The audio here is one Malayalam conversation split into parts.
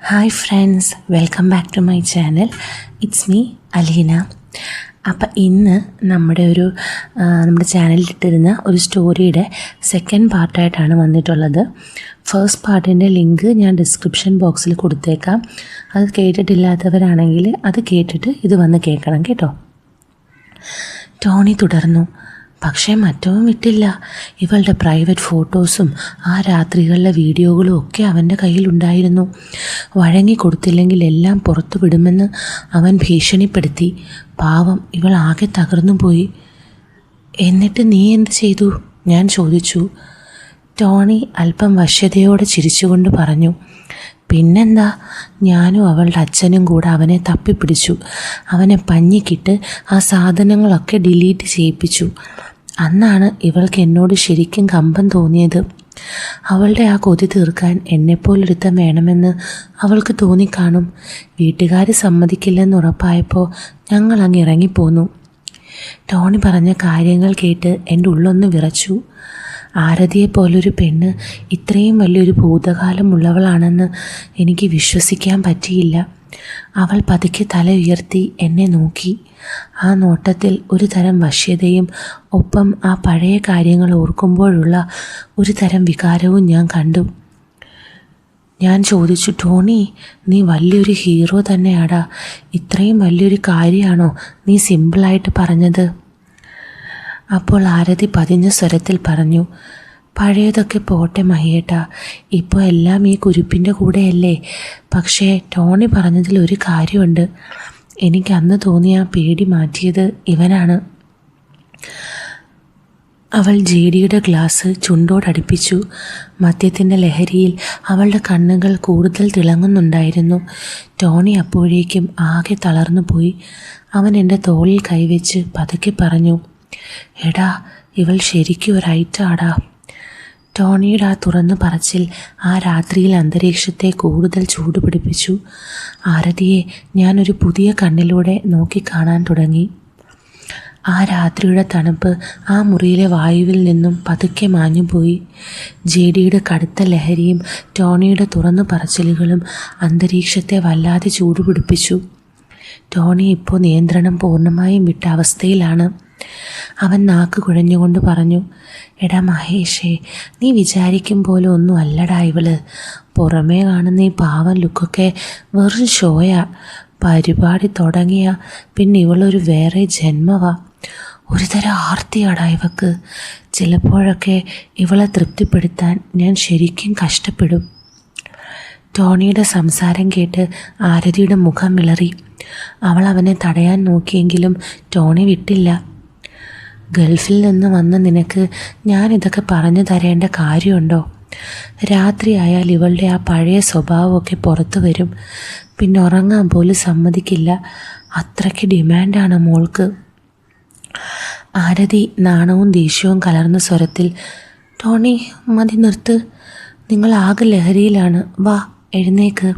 Hi friends, welcome back to my channel. It's me Aleena. അപ്പം ഇന്ന് നമ്മുടെ ചാനലിലിട്ടിരുന്ന ഒരു സ്റ്റോറിയുടെ സെക്കൻഡ് പാർട്ടായിട്ടാണ് വന്നിട്ടുള്ളത്. ഫസ്റ്റ് പാർട്ടിൻ്റെ ലിങ്ക് ഞാൻ ഡിസ്ക്രിപ്ഷൻ ബോക്സിൽ കൊടുത്തേക്കാം. അത് കേട്ടിട്ടില്ലാത്തവരാണെങ്കിൽ അത് കേട്ടിട്ട് ഇത് വന്ന് കേൾക്കണം കേട്ടോ. ടോണി തുടർന്നു. പക്ഷേ മറ്റവൻ വിട്ടില്ല. ഇവളുടെ പ്രൈവറ്റ് ഫോട്ടോസും ആ രാത്രികളിലെ വീഡിയോകളും ഒക്കെ അവൻ്റെ കയ്യിലുണ്ടായിരുന്നു. വഴങ്ങിക്കൊടുത്തില്ലെങ്കിൽ എല്ലാം പുറത്തു വിടുമെന്ന് അവൻ ഭീഷണിപ്പെടുത്തി. പാവം, ഇവൾ ആകെ തകർന്നു പോയി. എന്നിട്ട് നീ എന്ത് ചെയ്തു? ഞാൻ ചോദിച്ചു. ടോണി അല്പം വശ്യതയോടെ ചിരിച്ചുകൊണ്ട് പറഞ്ഞു, പിന്നെന്താ, ഞാനും അവളുടെ അച്ഛനും കൂടെ അവനെ തപ്പിപ്പിടിച്ചു. അവനെ പഞ്ഞിക്കിട്ട് ആ സാധനങ്ങളൊക്കെ ഡിലീറ്റ് ചെയ്യിപ്പിച്ചു. അന്നാണ് ഇവൾക്ക് എന്നോട് ശരിക്കും കമ്പം തോന്നിയത്. അവളുടെ ആ കൊതി തീർക്കാൻ എന്നെപ്പോലൊരുത്തം വേണമെന്ന് അവൾക്ക് തോന്നിക്കാണും. വീട്ടുകാർ സമ്മതിക്കില്ലെന്ന് ഉറപ്പായപ്പോൾ ഞങ്ങൾ അങ്ങ് ഇറങ്ങിപ്പോന്നു. ടോണി പറഞ്ഞ കാര്യങ്ങൾ കേട്ട് എൻ്റെ ഉള്ളൊന്ന് വിറച്ചു. ആരതിയെപ്പോലൊരു പെണ്ണ് ഇത്രയും വലിയൊരു ഭൂതകാലമുള്ളവളാണെന്ന് എനിക്ക് വിശ്വസിക്കാൻ പറ്റിയില്ല. അവൾ പതുക്കെ തല ഉയർത്തി എന്നെ നോക്കി. ആ നോട്ടത്തിൽ ഒരു തരം വശ്യതയും ഒപ്പം ആ പഴയ കാര്യങ്ങൾ ഓർക്കുമ്പോഴുള്ള ഒരു തരം വികാരവും ഞാൻ കണ്ടു. ഞാൻ ചോദിച്ചു, ടോണി, നീ വലിയൊരു ഹീറോ തന്നെയാടാ. ഇത്രയും വലിയൊരു കാര്യമാണോ നീ സിമ്പിളായിട്ട് പറഞ്ഞത്? അപ്പോൾ ആരതി പതിഞ്ഞ സ്വരത്തിൽ പറഞ്ഞു, പഴയതൊക്കെ പോട്ടെ മഹിയേട്ടാ, ഇപ്പോൾ എല്ലാം ഈ കുരുപ്പിൻ്റെ കൂടെയല്ലേ. പക്ഷേ ടോണി പറഞ്ഞതിൽ ഒരു കാര്യമുണ്ട്. എനിക്ക് അന്ന് തോന്നിയ ആ പേടി മാറ്റിയത് ഇവനാണ്. അവൾ ജേഡിയുടെ ഗ്ലാസ് ചുണ്ടോടടുപ്പിച്ചു. മദ്യത്തിൻ്റെ ലഹരിയിൽ അവളുടെ കണ്ണുകൾ കൂടുതൽ തിളങ്ങുന്നുണ്ടായിരുന്നു. ടോണി അപ്പോഴേക്കും ആകെ തളർന്നു പോയി. അവൻ എൻ്റെ തോളിൽ കൈവച്ച് പതുക്കെ പറഞ്ഞു, എടാ, ഇവൾ ശരിക്കും ഒരു ഐറ്റാടാ. ടോണിയുടെ ആ തുറന്നു പറച്ചിൽ ആ രാത്രിയിൽ അന്തരീക്ഷത്തെ കൂടുതൽ ചൂടുപിടിപ്പിച്ചു. ആരതിയെ ഞാനൊരു പുതിയ കണ്ണിലൂടെ നോക്കിക്കാണാൻ തുടങ്ങി. ആ രാത്രിയുടെ തണുപ്പ് ആ മുറിയിലെ വായുവിൽ നിന്നും പതുക്കെ മാഞ്ഞുപോയി. ജേഡിയുടെ കടുത്ത ലഹരിയും ടോണിയുടെ തുറന്നു പറച്ചിലുകളും അന്തരീക്ഷത്തെ വല്ലാതെ ചൂടുപിടിപ്പിച്ചു. ടോണി ഇപ്പോൾ നിയന്ത്രണം പൂർണ്ണമായും വിട്ട അവസ്ഥയിലാണ്. അവൻ നാക്ക് കുഴഞ്ഞുകൊണ്ട് പറഞ്ഞു, എടാ മഹേഷേ, നീ വിചാരിക്കും പോലെ ഒന്നും അല്ലടാ ഇവള്. പുറമേ കാണുന്ന ഈ പാവം ലുക്കൊക്കെ വെറും ഷോയാ. പരിപാടി തുടങ്ങിയ പിന്നെ ഇവളൊരു വേറെ ജന്മവാ. ഒരു തരം ആർത്തിയാടാ ഇവക്ക്. ചിലപ്പോഴൊക്കെ ഇവളെ തൃപ്തിപ്പെടുത്താൻ ഞാൻ ശരിക്കും കഷ്ടപ്പെടും. ടോണിയുടെ സംസാരം കേട്ട് ആരതിയുടെ മുഖം വിളറി. അവൾ അവനെ തടയാൻ നോക്കിയെങ്കിലും ടോണി വിട്ടില്ല. ഗൾഫിൽ നിന്ന് വന്ന നിനക്ക് ഞാനിതൊക്കെ പറഞ്ഞു തരേണ്ട കാര്യമുണ്ടോ? രാത്രിയായാൽ ഇവളുടെ ആ പഴയ സ്വഭാവമൊക്കെ പുറത്തു വരും. പിന്നെ ഉറങ്ങാൻ പോലും സമ്മതിക്കില്ല. അത്രയ്ക്ക് ഡിമാൻഡാണ് മോൾക്ക്. ആരതി നാണവും ദേഷ്യവും കലർന്ന സ്വരത്തിൽ, ടോണി, മതി, നിർത്ത്. നിങ്ങൾ ആകെ ലഹരിയിലാണ്. വാ, എഴുന്നേക്ക്.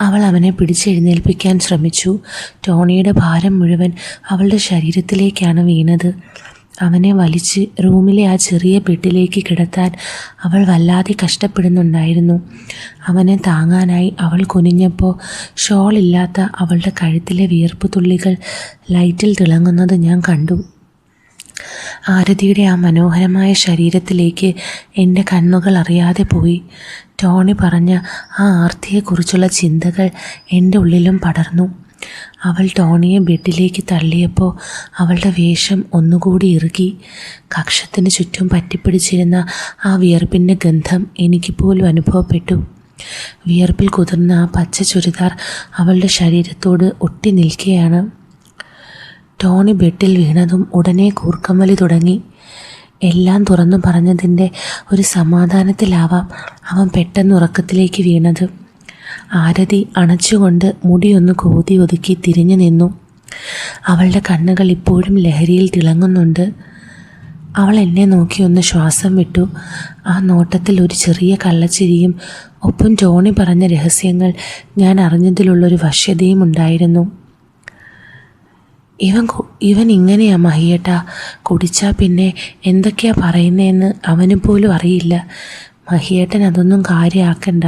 അവൾ അവനെ പിടിച്ചെഴുന്നേൽപ്പിക്കാൻ ശ്രമിച്ചു. ടോണിയുടെ ഭാരം മുഴുവൻ അവളുടെ ശരീരത്തിലേക്കാണ് വീണത്. അവനെ വലിച്ച് റൂമിലെ ആ ചെറിയ ബെഡിലേക്ക് കിടത്താൻ അവൾ വല്ലാതെ കഷ്ടപ്പെടുന്നുണ്ടായിരുന്നു. അവനെ താങ്ങാനായി അവൾ കുനിഞ്ഞപ്പോൾ ഷോളില്ലാത്ത അവളുടെ കഴുത്തിലെ വിയർപ്പ് തുള്ളികൾ ലൈറ്റിൽ തിളങ്ങുന്നത് ഞാൻ കണ്ടു. ആരതിയുടെ ആ മനോഹരമായ ശരീരത്തിലേക്ക് എൻ്റെ കണ്ണുകൾ അറിയാതെ പോയി. ടോണി പറഞ്ഞ ആ ആർത്തിയെക്കുറിച്ചുള്ള ചിന്തകൾ എൻ്റെ ഉള്ളിലും പടർന്നു. അവൾ ടോണിയെ ബെഡിലേക്ക് തള്ളിയപ്പോൾ അവളുടെ വേഷം ഒന്നുകൂടി ഇറുകി. കക്ഷത്തിന് ചുറ്റും പറ്റിപ്പിടിച്ചിരുന്ന ആ വിയർപ്പിൻ്റെ ഗന്ധം എനിക്ക് പോലും അനുഭവപ്പെട്ടു. വിയർപ്പിൽ കുതിർന്ന ആ പച്ച ചുരിദാർ അവളുടെ ശരീരത്തോട് ഒട്ടി നിൽക്കുകയാണ്. ടോണി ബെഡിൽ വീണതും ഉടനെ കൂർക്കംവലി തുടങ്ങി. എല്ലാം തുറന്നു പറഞ്ഞതിൻ്റെ ഒരു സമാധാനത്തിലാവാം അവൻ പെട്ടെന്ന് ഉറക്കത്തിലേക്ക് വീണത്. ആരതി അണച്ചുകൊണ്ട് മുടിയൊന്ന് കോതി ഒതുക്കി തിരിഞ്ഞു നിന്നു. അവളുടെ കണ്ണുകൾ ഇപ്പോഴും ലഹരിയിൽ തിളങ്ങുന്നുണ്ട്. അവൾ എന്നെ നോക്കി ഒന്ന് ശ്വാസം വിട്ടു. ആ നോട്ടത്തിൽ ഒരു ചെറിയ കള്ളച്ചിരിയും ഒപ്പം ടോണി പറഞ്ഞ രഹസ്യങ്ങൾ ഞാൻ അറിഞ്ഞതിലുള്ളൊരു വശ്യതയും ഉണ്ടായിരുന്നു. ഇവൻ ഇങ്ങനെയാ മഹിയേട്ടാ. കുടിച്ചാൽ പിന്നെ എന്തൊക്കെയാ പറയുന്നതെന്ന് അവന് പോലും അറിയില്ല. മഹിയേട്ടൻ അതൊന്നും കാര്യമാക്കണ്ട.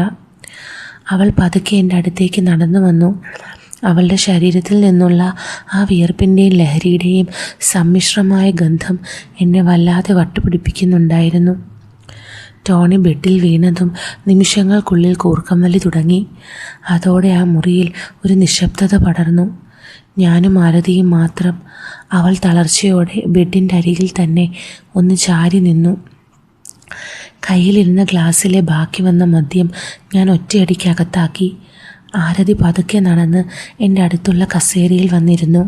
അവൾ പതുക്കെ എൻ്റെ അടുത്തേക്ക് നടന്നു വന്നു. അവളുടെ ശരീരത്തിൽ നിന്നുള്ള ആ വിയർപ്പിൻ്റെയും ലഹരിയുടെയും സമ്മിശ്രമായ ഗന്ധം എന്നെ വല്ലാതെ വട്ടുപിടിപ്പിക്കുന്നുണ്ടായിരുന്നു. ടോണി ബെഡിൽ വീണതും നിമിഷങ്ങൾക്കുള്ളിൽ കൂർക്കം വലി തുടങ്ങി. അതോടെ ആ മുറിയിൽ ഒരു നിശബ്ദത പടർന്നു. ഞാനും ആരതിയും മാത്രം. അവൾ തളർച്ചയോടെ ബെഡിൻ്റെ അരികിൽ തന്നെ ഒന്ന് ചാരി നിന്നു. കയ്യിലിരുന്ന ഗ്ലാസ്സിലെ ബാക്കി വന്ന മദ്യം ഞാൻ ഒറ്റയടിക്ക് അകത്താക്കി. ആരതി പതുക്കെ നടന്ന് എൻ്റെ അടുത്തുള്ള കസേരയിൽ വന്നിരുന്നു.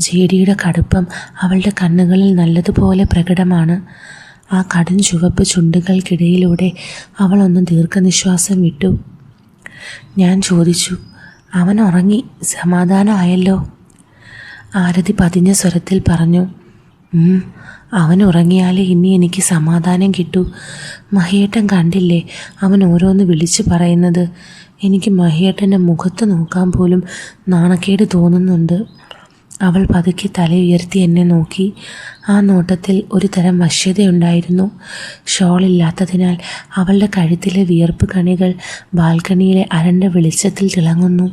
ജേഡിയുടെ കടുപ്പം അവളുടെ കണ്ണുകളിൽ നല്ലതുപോലെ പ്രകടമാണ്. ആ കടും ചുവപ്പ് ചുണ്ടുകൾക്കിടയിലൂടെ അവളൊന്ന് ദീർഘനിശ്വാസം വിട്ടു. ഞാൻ ചോദിച്ചു, അവൻ ഉറങ്ങി, സമാധാനമായല്ലോ? ആരതി പതിഞ്ഞ സ്വരത്തിൽ പറഞ്ഞു, അവൻ ഉറങ്ങിയാലേ ഇനി എനിക്ക് സമാധാനം കിട്ടൂ. മഹിയേട്ടൻ കണ്ടില്ലേ അവൻ ഓരോന്ന് വിളിച്ചു പറയുന്നത്? എനിക്ക് മഹിയേട്ടൻ്റെ മുഖത്ത് നോക്കാൻ പോലും നാണക്കേട് തോന്നുന്നുണ്ട്. അവൾ പതുക്കെ തല ഉയർത്തി എന്നെ നോക്കി. ആ നോട്ടത്തിൽ ഒരു തരം വശ്യതയുണ്ടായിരുന്നു. ഷോളില്ലാത്തതിനാൽ അവളുടെ കഴുത്തിലെ വിയർപ്പ് കണികൾ ബാൽക്കണിയിലെ അരണ്ട വെളിച്ചത്തിൽ തിളങ്ങുന്നു.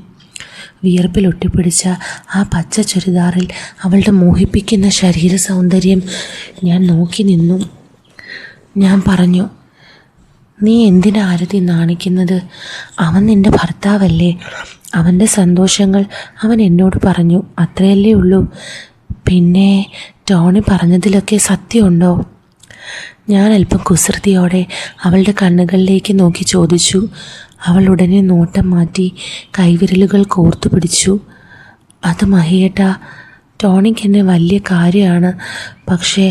വിയർപ്പിൽ ഒട്ടിപ്പിടിച്ച ആ പച്ച ചുരിദാറിൽ അവളുടെ മോഹിപ്പിക്കുന്ന ശരീര സൗന്ദര്യം ഞാൻ നോക്കി നിന്നു. ഞാൻ പറഞ്ഞു, നീ എന്തിനാ ആരതി നാണിക്കുന്നത്? അവൻ നിൻ്റെ ഭർത്താവല്ലേ? അവൻ്റെ സന്തോഷങ്ങൾ അവൻ എന്നോട് പറഞ്ഞു, അത്രയല്ലേ ഉള്ളൂ. പിന്നെ ടോണി പറഞ്ഞതിലൊക്കെ സത്യമുണ്ടോ? ഞാൻ അല്പം കുസൃതിയോടെ അവളുടെ കണ്ണുകളിലേക്ക് നോക്കി ചോദിച്ചു. അവൾ ഉടനെ നോട്ടം മാറ്റി കൈവിരലുകൾ കോർത്തു പിടിച്ചു. അത് മഹിയേട്ടാ, ടോണിക്ക് എന്നെ വലിയ കാര്യമാണ്. പക്ഷേ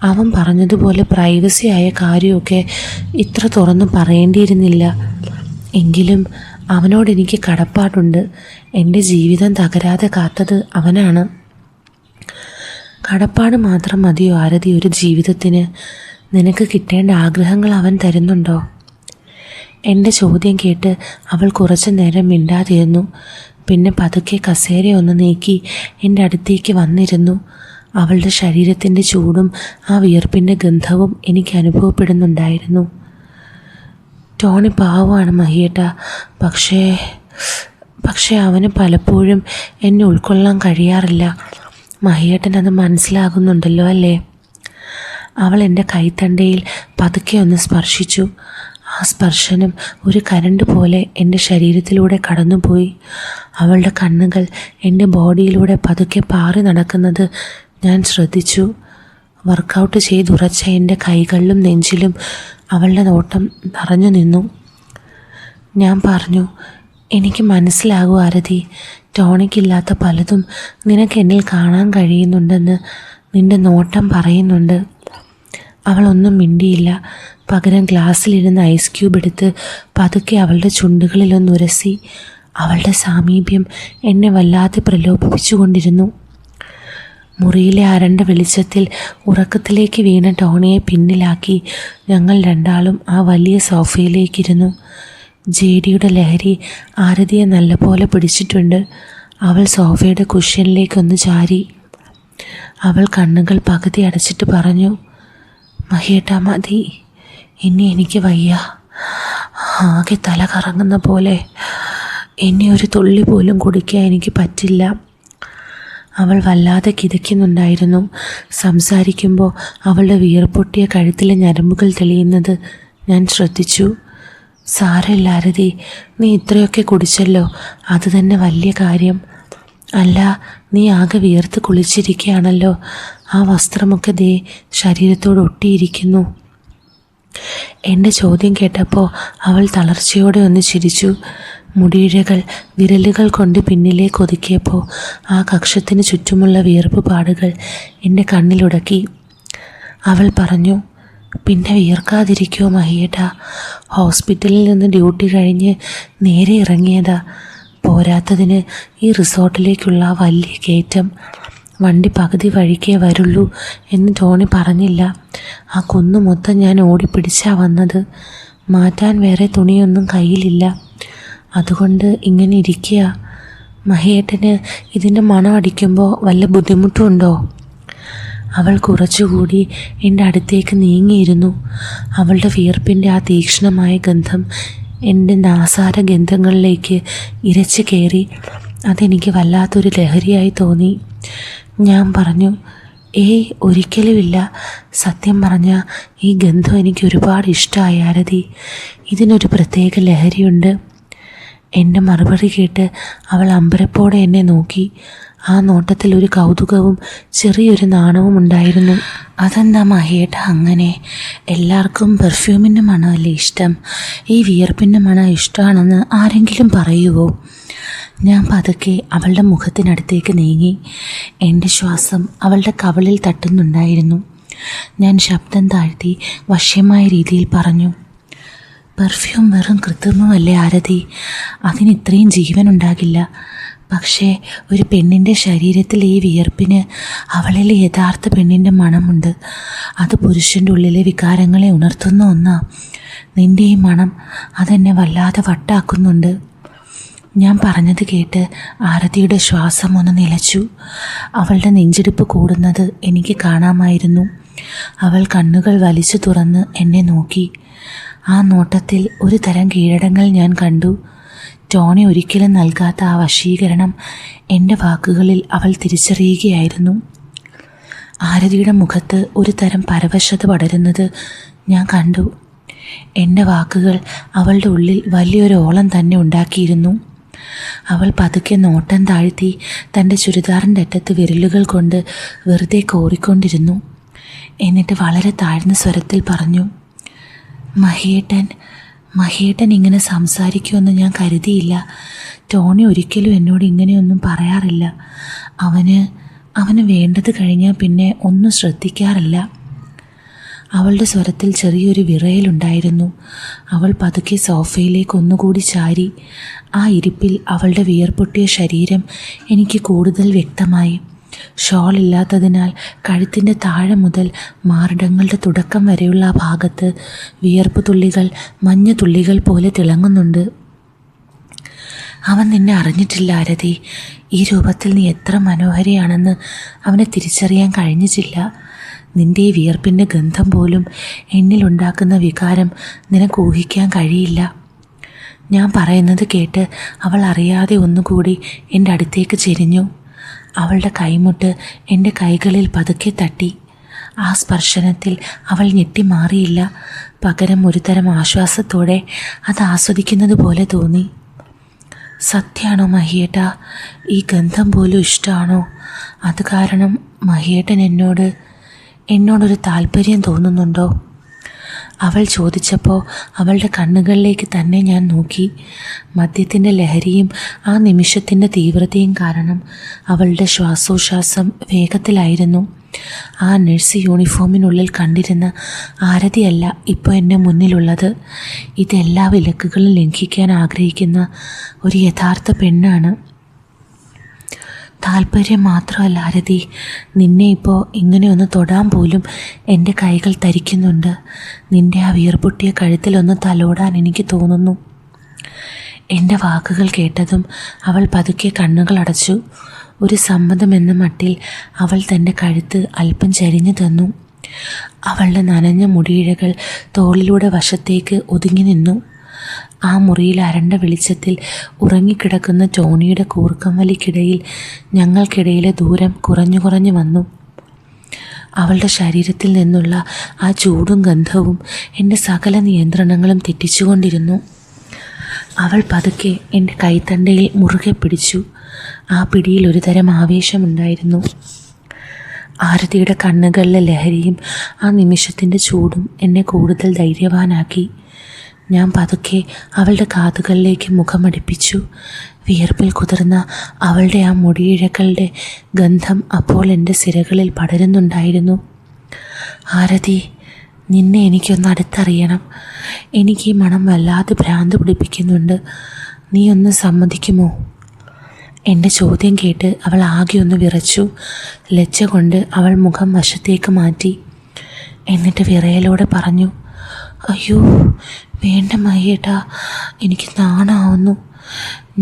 അവൻ പറഞ്ഞതുപോലെ പ്രൈവസി ആയ കാര്യമൊക്കെ ഇത്ര തുറന്നു പറയേണ്ടിയിരുന്നില്ല. എങ്കിലും അവനോടെനിക്ക് കടപ്പാടുണ്ട്. എൻ്റെ ജീവിതം തകരാതെ കാത്തത് അവനാണ്. കടപ്പാട് മാത്രം മതിയോ ആരതി ഒരു ജീവിതത്തിന്? നിനക്ക് കിട്ടേണ്ട ആഗ്രഹങ്ങൾ അവൻ തരുന്നുണ്ടോ? എൻ്റെ ചോദ്യം കേട്ട് അവൾ കുറച്ചു നേരം മിണ്ടാതിരുന്നു. പിന്നെ പതുക്കെ കസേരയൊന്ന് നീക്കി എൻ്റെ അടുത്തേക്ക് വന്നിരുന്നു. അവളുടെ ശരീരത്തിൻ്റെ ചൂടും ആ വിയർപ്പിൻ്റെ ഗന്ധവും എനിക്ക് അനുഭവപ്പെടുന്നുണ്ടായിരുന്നു. ടോണി പാവമാണ് മഹിയേട്ടാ, പക്ഷേ അവന് പലപ്പോഴും എന്നെ ഉൾക്കൊള്ളാൻ കഴിയാറില്ല. മഹിയേട്ടൻ അത് മനസ്സിലാകുന്നുണ്ടല്ലോ അല്ലേ? അവൾ എൻ്റെ കൈത്തണ്ടയിൽ പതുക്കെ ഒന്ന് സ്പർശിച്ചു. ആ സ്പർശനം ഒരു കരണ്ട് പോലെ എൻ്റെ ശരീരത്തിലൂടെ കടന്നുപോയി. അവളുടെ കണ്ണുകൾ എൻ്റെ ബോഡിയിലൂടെ പതുക്കെ പാറി നടക്കുന്നത് ഞാൻ ശ്രദ്ധിച്ചു. വർക്കൗട്ട് ചെയ്തുറച്ച എൻ്റെ കൈകളിലും നെഞ്ചിലും അവളുടെ നോട്ടം നിറഞ്ഞു നിന്നു. ഞാൻ പറഞ്ഞു, എനിക്ക് മനസ്സിലാകും ആരതി, ടോണിക്കില്ലാത്ത പലതും നിനക്ക് എന്നിൽ കാണാൻ കഴിയുന്നുണ്ടെന്ന് നിൻ്റെ നോട്ടം പറയുന്നുണ്ട്. അവളൊന്നും മിണ്ടിയില്ല. പകരം ഗ്ലാസ്സിലിരുന്ന് ഐസ് ക്യൂബ് എടുത്ത് പതുക്കെ അവളുടെ ചുണ്ടുകളിലൊന്ന് ഉരസി. അവളുടെ സാമീപ്യം എന്നെ വല്ലാതെ പ്രലോഭിപ്പിച്ചുകൊണ്ടിരുന്നു. മുറിയിലെ അരണ്ട വെളിച്ചത്തിൽ ഉറക്കത്തിലേക്ക് വീണ ടോണിയെ പിന്നിലാക്കി ഞങ്ങൾ രണ്ടാളും ആ വലിയ സോഫയിലേക്കിരുന്നു. ജേഡിയുടെ ലഹരി ആരതിയെ നല്ലപോലെ പിടിച്ചിട്ടുണ്ട്. അവൾ സോഫയുടെ കുഷ്യനിലേക്കൊന്ന് ചാരി. അവൾ കണ്ണുകൾ പകുതി അടച്ചിട്ട് പറഞ്ഞു, മഹിയേട്ടാ മതി, ഇനി എനിക്ക് വയ്യ. ആകെ തല കറങ്ങുന്ന പോലെ. ഇനി ഒരു തുള്ളി പോലും കുടിക്കാൻ എനിക്ക് പറ്റില്ല. അവൾ വല്ലാതെ കിതയ്ക്കുന്നുണ്ടായിരുന്നു. സംസാരിക്കുമ്പോൾ അവളുടെ വിയർപ്പൊട്ടിയ കഴുത്തിലെ ഞരമ്പുകൾ തെളിയുന്നത് ഞാൻ ശ്രദ്ധിച്ചു. സാരമില്ല ആരതി, നീ ഇത്രയൊക്കെ കുടിച്ചല്ലോ, അത് തന്നെ വലിയ കാര്യം. അല്ല, നീ ആകെ വിയർത്ത് കുളിച്ചിരിക്കുകയാണല്ലോ. ആ വസ്ത്രമൊക്കെ ദേ ശരീരത്തോട് ഒട്ടിയിരിക്കുന്നു. എൻ്റെ ചോദ്യം കേട്ടപ്പോൾ അവൾ തളർച്ചയോടെ ഒന്ന് ചിരിച്ചു. മുടിയിഴകൾ വിരലുകൾ കൊണ്ട് പിന്നിലേക്ക് ഒതുക്കിയപ്പോൾ ആ കക്ഷത്തിന് ചുറ്റുമുള്ള വിയർപ്പ് പാടുകൾ എൻ്റെ കണ്ണിലുടക്കി. അവൾ പറഞ്ഞു, പിന്നെ വിയർക്കാതിരിക്കുമോ മഹിയേട്ടാ? ഹോസ്പിറ്റലിൽ നിന്ന് ഡ്യൂട്ടി കഴിഞ്ഞ് നേരെ ഇറങ്ങിയതാ. പോരാത്തതിന് ഈ റിസോർട്ടിലേക്കുള്ള വലിയ കയറ്റം. വണ്ടി പകുതി വഴിക്കേ വരുള്ളൂ എന്ന് ടോണി പറഞ്ഞില്ല. ആ കുന്നു മൊത്തം ഞാൻ ഓടിപ്പിടിച്ചാ വന്നത്. മാറ്റാൻ വേറെ തുണിയൊന്നും കയ്യിലില്ല. അതുകൊണ്ട് ഇങ്ങനെ ഇരിക്കുക. മഹിയേട്ടന് ഇതിൻ്റെ മണം അടിക്കുമ്പോൾ വല്ല ബുദ്ധിമുട്ടുണ്ടോ? അവൾ കുറച്ചുകൂടി എൻ്റെ അടുത്തേക്ക് നീങ്ങിയിരുന്നു. അവളുടെ വിയർപ്പിൻ്റെ ആ തീക്ഷ്ണമായ ഗന്ധം എൻ്റെ നാസാര ഗന്ധങ്ങളിലേക്ക് ഇരച്ച് കയറി. അതെനിക്ക് വല്ലാത്തൊരു ലഹരിയായി തോന്നി. ഞാൻ പറഞ്ഞു, ഏയ് ഒരിക്കലുമില്ല. സത്യം പറഞ്ഞാൽ ഈ ഗന്ധം എനിക്ക് ഒരുപാട് ഇഷ്ടമായി ആരതി. ഇതിനൊരു പ്രത്യേക ലഹരിയുണ്ട്. എൻ്റെ മറുപടി കേട്ട് അവൾ അമ്പരപ്പോടെ എന്നെ നോക്കി. ആ നോട്ടത്തിൽ ഒരു കൗതുകവും ചെറിയൊരു നാണവും ഉണ്ടായിരുന്നു. അതെന്താ മഹേട്ട അങ്ങനെ? എല്ലാവർക്കും പെർഫ്യൂമിൻ്റെ മണമല്ലേ ഇഷ്ടം? ഈ വിയർപ്പിൻ്റെ മണം ഇഷ്ടമാണെന്ന് ആരെങ്കിലും പറയുമോ? ഞാൻ പതുക്കെ അവളുടെ മുഖത്തിനടുത്തേക്ക് നീങ്ങി. എൻ്റെ ശ്വാസം അവളുടെ കവിളിൽ തട്ടുന്നുണ്ടായിരുന്നു. ഞാൻ ശബ്ദം താഴ്ത്തി വശ്യമായ രീതിയിൽ പറഞ്ഞു, പെർഫ്യൂം വെറും കൃത്രിമമല്ലേ ആരതി. അതിന് ഇത്രയും ജീവനുണ്ടാകില്ല. പക്ഷേ ഒരു പെണ്ണിൻ്റെ ശരീരത്തിൽ ഈ വിയർപ്പിന് അവളിലെ യഥാർത്ഥ പെണ്ണിൻ്റെ മണമുണ്ട്. അത് പുരുഷൻ്റെ ഉള്ളിലെ വികാരങ്ങളെ ഉണർത്തുന്ന ഒന്നാ. നിൻ്റെ ഈ മണം അതെന്നെ വല്ലാതെ വട്ടാക്കുന്നുണ്ട്. ഞാൻ പറഞ്ഞത് കേട്ട് ആരതിയുടെ ശ്വാസം ഒന്ന് നിലച്ചു. അവളുടെ നെഞ്ചിടിപ്പ് കൂടുന്നത് എനിക്ക് കാണാമായിരുന്നു. അവൾ കണ്ണുകൾ വലിച്ചു തുറന്ന് എന്നെ നോക്കി. ആ നോട്ടത്തിൽ ഒരു തരം കീഴടങ്ങൽ ഞാൻ കണ്ടു. ടോണി ഒരിക്കലും നൽകാത്ത ആ വശീകരണം എൻ്റെ വാക്കുകളിൽ അവൾ തിരിച്ചറിയുകയായിരുന്നു. ആരതിയുടെ മുഖത്ത് ഒരു തരം പരവശത പടരുന്നത് ഞാൻ കണ്ടു. എൻ്റെ വാക്കുകൾ അവളുടെ ഉള്ളിൽ വലിയൊരു ഓളം തന്നെ ഉണ്ടാക്കിയിരുന്നു. അവൾ പതുക്കെ നോട്ടം താഴ്ത്തി തൻ്റെ ചുരിദാറിൻ്റെ അറ്റത്ത് വിരലുകൾ കൊണ്ട് വെറുതെ കോറിക്കൊണ്ടിരുന്നു. എന്നിട്ട് വളരെ താഴ്ന്ന സ്വരത്തിൽ പറഞ്ഞു, മഹേട്ടൻ ഇങ്ങനെ സംസാരിക്കുമെന്ന് ഞാൻ കരുതിയില്ല. ടോണി ഒരിക്കലും എന്നോട് ഇങ്ങനെയൊന്നും പറയാറില്ല. അവന് വേണ്ടത് കഴിഞ്ഞാൽ പിന്നെ ഒന്നും ശ്രദ്ധിക്കാറില്ല. അവളുടെ സ്വരത്തിൽ ചെറിയൊരു വിറയലുണ്ടായിരുന്നു. അവൾ പതുക്കെ സോഫയിലേക്ക് ഒന്നുകൂടി ചാരി. ആ ഇരിപ്പിൽ അവളുടെ വിയർപ്പൊട്ടിയ ശരീരം എനിക്ക് കൂടുതൽ വ്യക്തമായി. ഷോൾ ഇല്ലാത്തതിനാൽ കഴുത്തിൻ്റെ താഴെ മുതൽ മാറിടങ്ങളുടെ തുടക്കം വരെയുള്ള ആ ഭാഗത്ത് വിയർപ്പ് തുള്ളികൾ മഞ്ഞ തുള്ളികൾ പോലെ തിളങ്ങുന്നുണ്ട്. അവൻ നിന്നെ അറിഞ്ഞിട്ടില്ല ആരതി. ഈ രൂപത്തിൽ നീ എത്ര മനോഹരിയാണെന്ന് അവനെ തിരിച്ചറിയാൻ കഴിഞ്ഞിട്ടില്ല. നിൻ്റെ ഈ വിയർപ്പിൻ്റെ ഗന്ധം പോലും എന്നിലുണ്ടാക്കുന്ന വികാരം നിനക്ക് ഊഹിക്കാൻ കഴിയില്ല. ഞാൻ പറയുന്നത് കേട്ട് അവൾ അറിയാതെ ഒന്നുകൂടി എൻ്റെ അടുത്തേക്ക് ചെരിഞ്ഞു. അവളുടെ കൈമുട്ട് എൻ്റെ കൈകളിൽ പതുക്കെ തട്ടി. ആ സ്പർശനത്തിൽ അവൾ ഞെട്ടിമാറിയില്ല. പകരം ഒരു തരം ആശ്വാസത്തോടെ അത് ആസ്വദിക്കുന്നത് പോലെ തോന്നി. സത്യമാണോ മഹിയേട്ട? ഈ ഗന്ധം പോലും ഇഷ്ടമാണോ? അത് കാരണം മഹിയേട്ടൻ എന്നോടൊരു താല്പര്യം തോന്നുന്നുണ്ടോ? അവൾ ചോദിച്ചപ്പോൾ അവളുടെ കണ്ണുകളിലേക്ക് തന്നെ ഞാൻ നോക്കി. മദ്യത്തിൻ്റെ ലഹരിയും ആ നിമിഷത്തിൻ്റെ തീവ്രതയും കാരണം അവളുടെ ശ്വാസോച്ഛ്വാസം വേഗത്തിലായിരുന്നു. ആ നഴ്സ് യൂണിഫോമിനുള്ളിൽ കണ്ടിരുന്ന ആരതിയല്ല ഇപ്പോൾ എൻ്റെ മുന്നിലുള്ളത്. ഇതെല്ലാ വിലക്കുകളും ലംഘിക്കാൻ ആഗ്രഹിക്കുന്ന ഒരു യഥാർത്ഥ പെണ്ണാണ്. താല്പര്യം മാത്രമല്ല ആരതി, നിന്നെ ഇപ്പോൾ ഇങ്ങനെ ഒന്ന് തൊടാൻ പോലും എൻ്റെ കൈകൾ തരിക്കുന്നുണ്ട്. നിൻ്റെ ആ വീർപ്പൊട്ടിയ കഴുത്തിലൊന്ന് തലോടാൻ എനിക്ക് തോന്നുന്നു. എൻ്റെ വാക്കുകൾ കേട്ടതും അവൾ പതുക്കെ കണ്ണുകൾ അടച്ചു. ഒരു സമ്മതമെന്ന മട്ടിൽ അവൾ തൻ്റെ കഴുത്ത് അല്പം ചരിഞ്ഞു തന്നു. അവളുടെ നനഞ്ഞ മുടിയിഴകൾ തോളിലൂടെ വശത്തേക്ക് ഒതുങ്ങി നിന്നു. ആ മുറിയിൽ അരണ്ട വെളിച്ചത്തിൽ ഉറങ്ങിക്കിടക്കുന്ന ടോണിയുടെ കൂർക്കം വലിക്കിടയിൽ ഞങ്ങൾക്കിടയിലെ ദൂരം കുറഞ്ഞു കുറഞ്ഞു വന്നു. അവളുടെ ശരീരത്തിൽ നിന്നുള്ള ആ ചൂടും ഗന്ധവും എൻ്റെ സകല നിയന്ത്രണങ്ങളും തെറ്റിച്ചുകൊണ്ടിരുന്നു. അവൾ പതുക്കെ എൻ്റെ കൈത്തണ്ടയിൽ മുറുകെ പിടിച്ചു. ആ പിടിയിൽ ഒരു തരം ആവേശമുണ്ടായിരുന്നു. ആരതിയുടെ കണ്ണുകളിലെ ലഹരിയും ആ നിമിഷത്തിൻ്റെ ചൂടും എന്നെ കൂടുതൽ ധൈര്യവാനാക്കി. ഞാൻ പതുക്കെ അവളുടെ കാതുകളിലേക്ക് മുഖമടുപ്പിച്ചു. വിയർപ്പിൽ കുതിർന്ന അവളുടെ ആ മുടിയിഴകളുടെ ഗന്ധം അപ്പോൾ എൻ്റെ സിരകളിൽ പടരുന്നുണ്ടായിരുന്നു. ആരതി, നിന്നെ എനിക്കൊന്ന് അടുത്തറിയണം. എനിക്ക് ഈ മണം വല്ലാതെ ഭ്രാന്ത് പിടിപ്പിക്കുന്നുണ്ട്. നീ ഒന്ന് സമ്മതിക്കുമോ? എൻ്റെ ചോദ്യം കേട്ട് അവൾ ആകെ ഒന്ന് വിറച്ചു. ലജ്ജ കൊണ്ട് അവൾ മുഖം വശത്തേക്ക് മാറ്റി. എന്നിട്ട് വിറയലോടെ പറഞ്ഞു, അയ്യോ വേണ്ട മയ്യേട്ടാ, എനിക്ക് നാണാവുന്നു.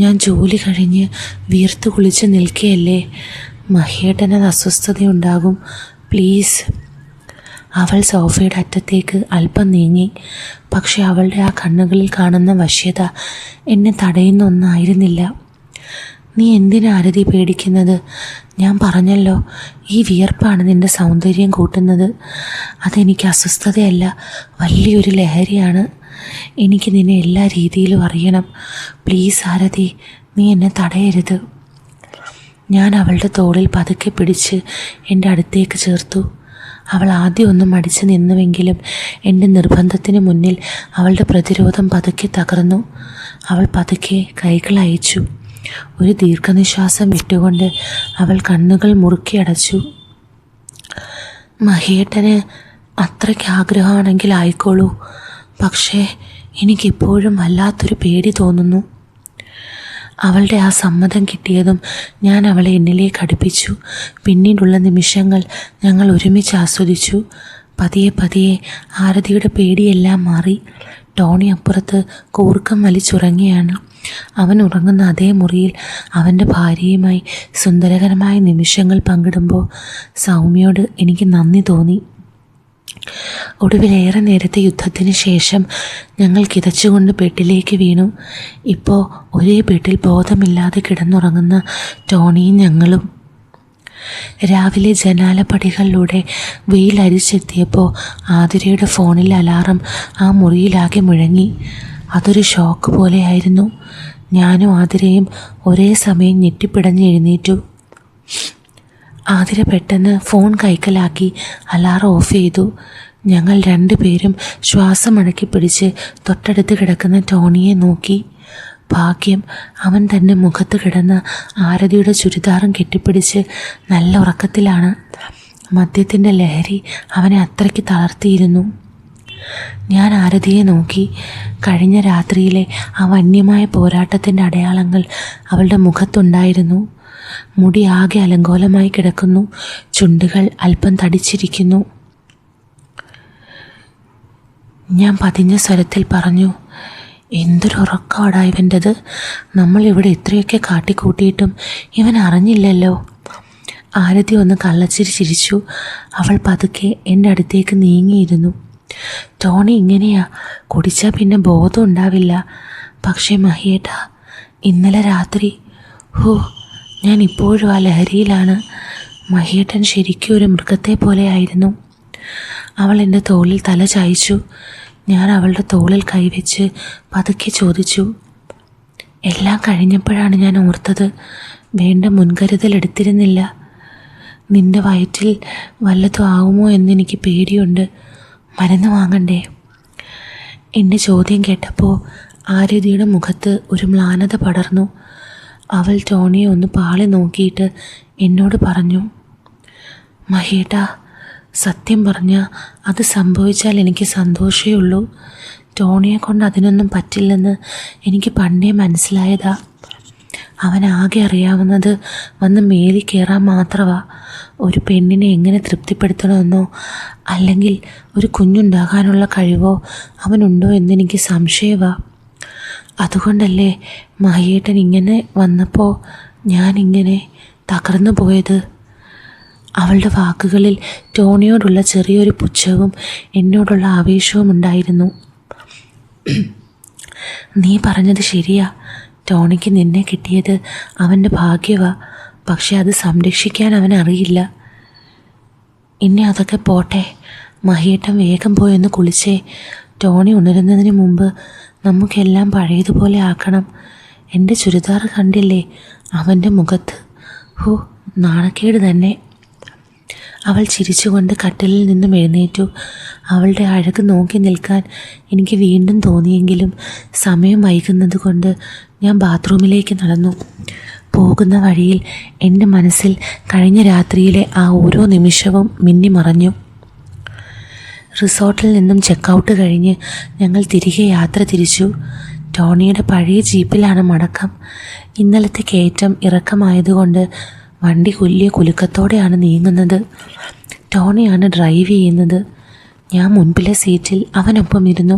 ഞാൻ ജോലി കഴിഞ്ഞ് വീർത്ത് കുളിച്ച് നിൽക്കുകയല്ലേ. മഹിയേട്ടനത് അസ്വസ്ഥതയുണ്ടാകും. പ്ലീസ്. അവൾ സോഫയുടെ അറ്റത്തേക്ക് അല്പം നീങ്ങി. പക്ഷെ അവളുടെ ആ കണ്ണുകളിൽ കാണുന്ന വശ്യത എന്നെ തടയുന്ന ഒന്നായിരുന്നില്ല. നീ എന്തിനാ ആരതി പേടിക്കുന്നത്? ഞാൻ പറഞ്ഞല്ലോ, ഈ വിയർപ്പാണ് നിൻ്റെ സൗന്ദര്യം കൂട്ടുന്നത്. അതെനിക്ക് അസ്വസ്ഥതയല്ല, വലിയൊരു ലഹരിയാണ്. എനിക്ക് നിന്നെ എല്ലാ രീതിയിലും അറിയണം. പ്ലീസ് ആരതി, നീ എന്നെ തടയരുത്. ഞാൻ അവളുടെ തോളിൽ പതുക്കെ പിടിച്ച് എൻ്റെ അടുത്തേക്ക് ചേർത്തു. അവൾ ആദ്യം ഒന്ന് മടിച്ചു നിന്നുവെങ്കിലും എൻ്റെ നിർബന്ധത്തിന് മുന്നിൽ അവളുടെ പ്രതിരോധം പതുക്കെ തകർന്നു. അവൾ പതുക്കെ കൈകൾ അയച്ചു. ഒരു ദീർഘനിശ്വാസം വിട്ടുകൊണ്ട് അവൾ കണ്ണുകൾ മുറുക്കി അടച്ചു. മഹിയേട്ടന് അത്രയ്ക്ക് ആഗ്രഹമാണെങ്കിൽ ആയിക്കോളൂ, പക്ഷേ എനിക്കിപ്പോഴും വല്ലാത്തൊരു പേടി തോന്നുന്നു. അവളുടെ ആ സമ്മതം കിട്ടിയതും ഞാൻ അവളെ എന്നിലേക്ക് അടുപ്പിച്ചു. പിന്നീടുള്ള നിമിഷങ്ങൾ ഞങ്ങൾ ഒരുമിച്ച് ആസ്വദിച്ചു. പതിയെ പതിയെ ആരതിയുടെ പേടിയെല്ലാം മാറി. ടോണി അപ്പുറത്ത് കൂർക്കം വലിച്ചുറങ്ങിയാണ്. അവൻ ഉറങ്ങുന്ന അതേ മുറിയിൽ അവൻ്റെ ഭാര്യയുമായി സുന്ദരകരമായ നിമിഷങ്ങൾ പങ്കിടുമ്പോൾ സൗമ്യയോട് എനിക്ക് നന്ദി തോന്നി. ഒടുവിലേറെ നേരത്തെ യുദ്ധത്തിന് ശേഷം ഞങ്ങൾ കിതച്ചുകൊണ്ട് ബെഡിലേക്ക് വീണു. ഇപ്പോൾ ഒരേ ബെഡിൽ ബോധമില്ലാതെ കിടന്നുറങ്ങുന്ന ടോണിയും ഞങ്ങളും. രാവിലെ ജനാലപ്പടികളിലൂടെ വെയിൽ അരിച്ചെത്തിയപ്പോൾ ആതിരയുടെ ഫോണിൽ അലാറം ആ മുറിയിലാകെ മുഴങ്ങി. അതൊരു ഷോക്ക് പോലെയായിരുന്നു. ഞാനും ആതിരയും ഒരേ സമയം ഞെട്ടിപ്പിടഞ്ഞ് എഴുന്നേറ്റു. ആതിര പെട്ടെന്ന് ഫോൺ കൈക്കലാക്കി അലാറം ഓഫ് ചെയ്തു. ഞങ്ങൾ രണ്ടുപേരും ശ്വാസം അടക്കി പിടിച്ച് തൊട്ടടുത്ത് കിടക്കുന്ന ടോണിയെ നോക്കി. ഭാഗ്യം, അവൻ തന്നെ മുഖത്ത് കിടന്ന ആരതിയുടെ ചുരിദാറും കെട്ടിപ്പിടിച്ച് നല്ല ഉറക്കത്തിലാണ്. മദ്യത്തിൻ്റെ ലഹരി അവനെ അത്രയ്ക്ക് തളർത്തിയിരുന്നു. ഞാൻ ആരതിയെ നോക്കി. കഴിഞ്ഞ രാത്രിയിലെ ആ വന്യമായ പോരാട്ടത്തിൻ്റെ അടയാളങ്ങൾ അവളുടെ മുഖത്തുണ്ടായിരുന്നു. മുടി ആകെ അലങ്കോലമായി കിടക്കുന്നു. ചുണ്ടുകൾ അല്പം തടിച്ചിരിക്കുന്നു. ഞാൻ പതിഞ്ഞ സ്വരത്തിൽ പറഞ്ഞു, എന്തൊരുറക്കമാടാ ഇവൻ്റെത്. നമ്മളിവിടെ ഇത്രയൊക്കെ കാട്ടിക്കൂട്ടിയിട്ടും ഇവൻ അറിഞ്ഞില്ലല്ലോ. ആരതി ഒന്ന് കള്ളച്ചിരി ചിരിച്ചു. അവൾ പതുക്കെ എൻ്റെ അടുത്തേക്ക് നീങ്ങിയിരുന്നു. ടോണി ഇങ്ങനെയാ, കുടിച്ചാൽ പിന്നെ ബോധം ഉണ്ടാവില്ല. പക്ഷേ മഹിയേട്ടാ, ഇന്നലെ രാത്രി ഞാൻ ഇപ്പോഴും ആ ലഹരിയിലാണ്. മഹിയേട്ടൻ ശരിക്കും ഒരു മൃഗത്തെ പോലെയായിരുന്നു. അവൾ എൻ്റെ തോളിൽ തല ചായ്ച്ചു. ഞാൻ അവളുടെ തോളിൽ കൈവച്ച് പതുക്കെ ചോദിച്ചു. എല്ലാം കഴിഞ്ഞപ്പോഴാണ് ഞാൻ ഓർത്തത്, വേണ്ട മുൻകരുതൽ എടുത്തിരുന്നില്ല. നിൻ്റെ വയറ്റിൽ വല്ലതും ആവുമോ എന്നെനിക്ക് പേടിയുണ്ട്. മരുന്ന് വാങ്ങണ്ടേ? എൻ്റെ ചോദ്യം കേട്ടപ്പോൾ ആരതിയുടെ മുഖത്ത് ഒരു മ്ലാനത പടർന്നു. അവൾ ടോണിയെ ഒന്ന് പാളി നോക്കിയിട്ട് എന്നോട് പറഞ്ഞു, മഹിയേട്ടാ, സത്യം പറഞ്ഞാൽ അത് സംഭവിച്ചാൽ എനിക്ക് സന്തോഷമേ ഉള്ളൂ. ടോണിയെ കൊണ്ട് അതിനൊന്നും പറ്റില്ലെന്ന് എനിക്ക് പണ്ടേ മനസ്സിലായതാ. അവനാകെ അറിയാവുന്നത് വന്ന് മേലിൽ കയറാൻ മാത്രമാ. ഒരു പെണ്ണിനെ എങ്ങനെ തൃപ്തിപ്പെടുത്തണമെന്നോ അല്ലെങ്കിൽ ഒരു കുഞ്ഞുണ്ടാകാനുള്ള കഴിവോ അവനുണ്ടോ എന്നെനിക്ക് സംശയമാണ്. അതുകൊണ്ടല്ലേ മഹിയേട്ടൻ ഇങ്ങനെ വന്നപ്പോൾ ഞാനിങ്ങനെ തകർന്നു പോയത്. അവളുടെ വാക്കുകളിൽ ടോണിയോടുള്ള ചെറിയൊരു പുച്ഛവും എന്നോടുള്ള ആവേശവും ഉണ്ടായിരുന്നു. നീ പറഞ്ഞത് ശരിയാ. ടോണിക്ക് നിന്നെ കിട്ടിയത് അവൻ്റെ ഭാഗ്യവാ. പക്ഷെ അത് സംരക്ഷിക്കാൻ അവനറിയില്ല. ഇനി അതൊക്കെ പോട്ടെ, മഹിയേട്ടൻ വേഗം പോയൊന്ന് കുളിച്ചേ. ടോണി ഉണരുന്നതിന് മുമ്പ് നമുക്കെല്ലാം പഴയതുപോലെ ആക്കണം. എൻ്റെ ചുരിദാർ കണ്ടില്ലേ അവൻ്റെ മുഖത്ത്? നാണക്കേട് തന്നെ. അവൾ ചിരിച്ചുകൊണ്ട് കട്ടിലിൽ നിന്നും എഴുന്നേറ്റു. അവളുടെ അഴക് നോക്കി നിൽക്കാൻ എനിക്ക് വീണ്ടും തോന്നിയെങ്കിലും സമയം വൈകുന്നത് കൊണ്ട് ഞാൻ ബാത്റൂമിലേക്ക് നടന്നു. പോകുന്ന വഴിയിൽ എൻ്റെ മനസ്സിൽ കഴിഞ്ഞ രാത്രിയിലെ ആ ഓരോ നിമിഷവും മിന്നിമറഞ്ഞു. റിസോർട്ടിൽ നിന്നും ചെക്കൗട്ട് കഴിഞ്ഞ് ഞങ്ങൾ തിരികെ യാത്ര തിരിച്ചു. ടോണിയുടെ പഴയ ജീപ്പിലാണ് മടക്കം. ഇന്നലത്തെ കയറ്റം ഇറക്കമായതുകൊണ്ട് വണ്ടി വലിയ കുലുക്കത്തോടെയാണ് നീങ്ങുന്നത്. ടോണിയാണ് ഡ്രൈവ് ചെയ്യുന്നത്. ഞാൻ മുൻപിലെ സീറ്റിൽ അവനൊപ്പം ഇരുന്നു.